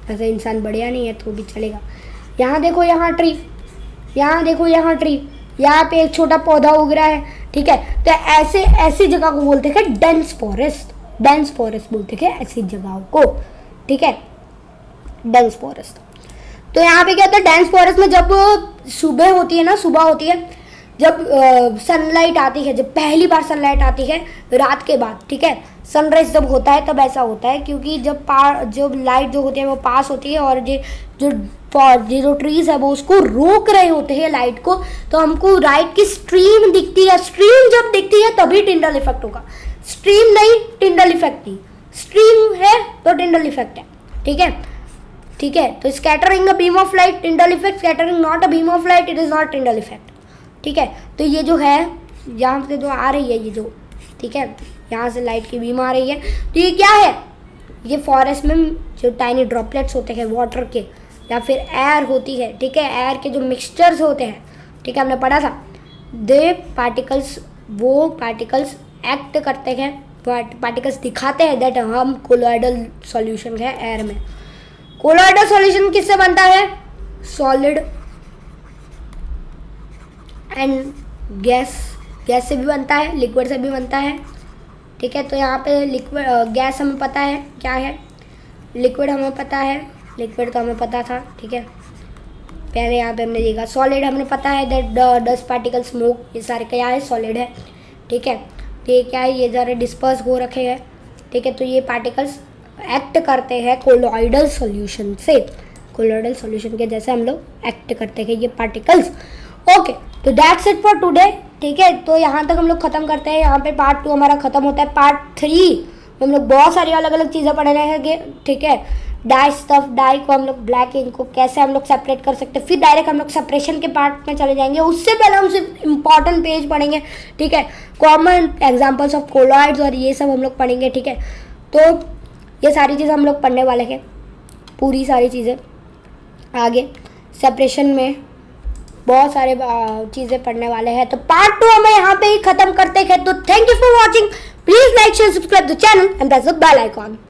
ऐसा इंसान बढ़िया नहीं है तो भी चलेगा। यहाँ देखो, यहाँ ट्री, यहाँ देखो, यहाँ ट्री, यहाँ पे एक छोटा पौधा उग रहा है, ठीक है। तो ऐसे ऐसी जगह को बोलते हैं डेंस फॉरेस्ट, डेंस फॉरेस्ट बोलते हैं ऐसी जगहों को, ठीक है, डेंस फॉरेस्ट। तो यहाँ पे क्या होता है, डेंस फॉरेस्ट में जब सुबह होती है ना, सुबह होती है, जब सनलाइट आती है, जब पहली बार सनलाइट आती है रात के बाद, ठीक है, सनराइज जब होता है तब ऐसा होता है, क्योंकि जब लाइट जो होती है वो पास होती है और जो ट्रीज है वो उसको रोक रहे होते हैं लाइट को, तो हमको लाइट की स्ट्रीम दिखती है। स्ट्रीम जब दिखती है तभी टिंडल इफेक्ट होगा, स्ट्रीम नहीं टिंडल इफेक्ट नहीं, स्ट्रीम है तो टिंडल इफेक्ट है, ठीक है, ठीक है। तो scattering a beam of light Tyndall effect, scattering not a beam of light, it is not Tyndall effect, ठीक है। तो ये जो है यहाँ से जो आ रही है ये जो, ठीक है, यहाँ से लाइट की बीम आ रही है, तो ये क्या है, ये फॉरेस्ट में जो टाइनी ड्रॉपलेट्स होते हैं वाटर के या फिर एयर होती है, ठीक है, एयर के जो मिक्सचर्स होते हैं, ठीक है, हमने पढ़ा था, दे पार्टिकल्स, वो पार्टिकल्स एक्ट करते हैं, पार्टिकल्स दिखाते हैं दैट हम कोलॉइडल सॉल्यूशन है एयर में। कोलॉइडल सॉल्यूशन किससे बनता है? सॉलिड एंड गैस, गैस से भी बनता है, लिक्विड से भी बनता है, ठीक है। तो यहाँ पे लिक्विड, गैस हमें पता है क्या है, लिक्विड हमें पता है, लिक्विड तो हमें पता था, ठीक है, पहले यहाँ पे हमने देखा। सॉलिड हमें पता है दैट डस्ट पार्टिकल, स्मोक, ये सारे क्या है, सॉलिड है, ठीक है। तो ये क्या है, ये ज़रा डिस्पर्स हो रखे हैं, ठीक है। तो ये पार्टिकल्स एक्ट करते हैं कोलॉइडल सॉल्यूशन से, कोलॉइडल सॉल्यूशन के जैसे हम लोग एक्ट करते हैं ये पार्टिकल्स। ओके, तो दैट्स इट फॉर टुडे, ठीक है। तो यहाँ तक हम लोग खत्म करते हैं, यहाँ पे पार्ट 2 हमारा खत्म होता है। पार्ट 3 हम लोग बहुत सारी अलग अलग चीज़ें पढ़ रहे हैं, ठीक है। डाई स्टफ, डाई को हम लोग, ब्लैक इंक को कैसे हम लोग सेपरेट कर सकते हैं, फिर डायरेक्ट हम लोग सेपरेशन के पार्ट में चले जाएंगे। उससे पहले हम सिर्फ इंपॉर्टेंट पेज पढ़ेंगे, ठीक है, कॉमन एग्जांपल्स ऑफ कोलॉइड्स और ये सब हम लोग पढ़ेंगे, ठीक है। तो ये सारी चीज़ें हम लोग पढ़ने वाले हैं, पूरी सारी चीज़ें आगे सेपरेशन में बहुत सारे चीज़ें पढ़ने वाले हैं। तो पार्ट 2 हमें यहाँ पे ही खत्म करते हैं। तो thank you for watching, please like share subscribe the channel and press the bell icon.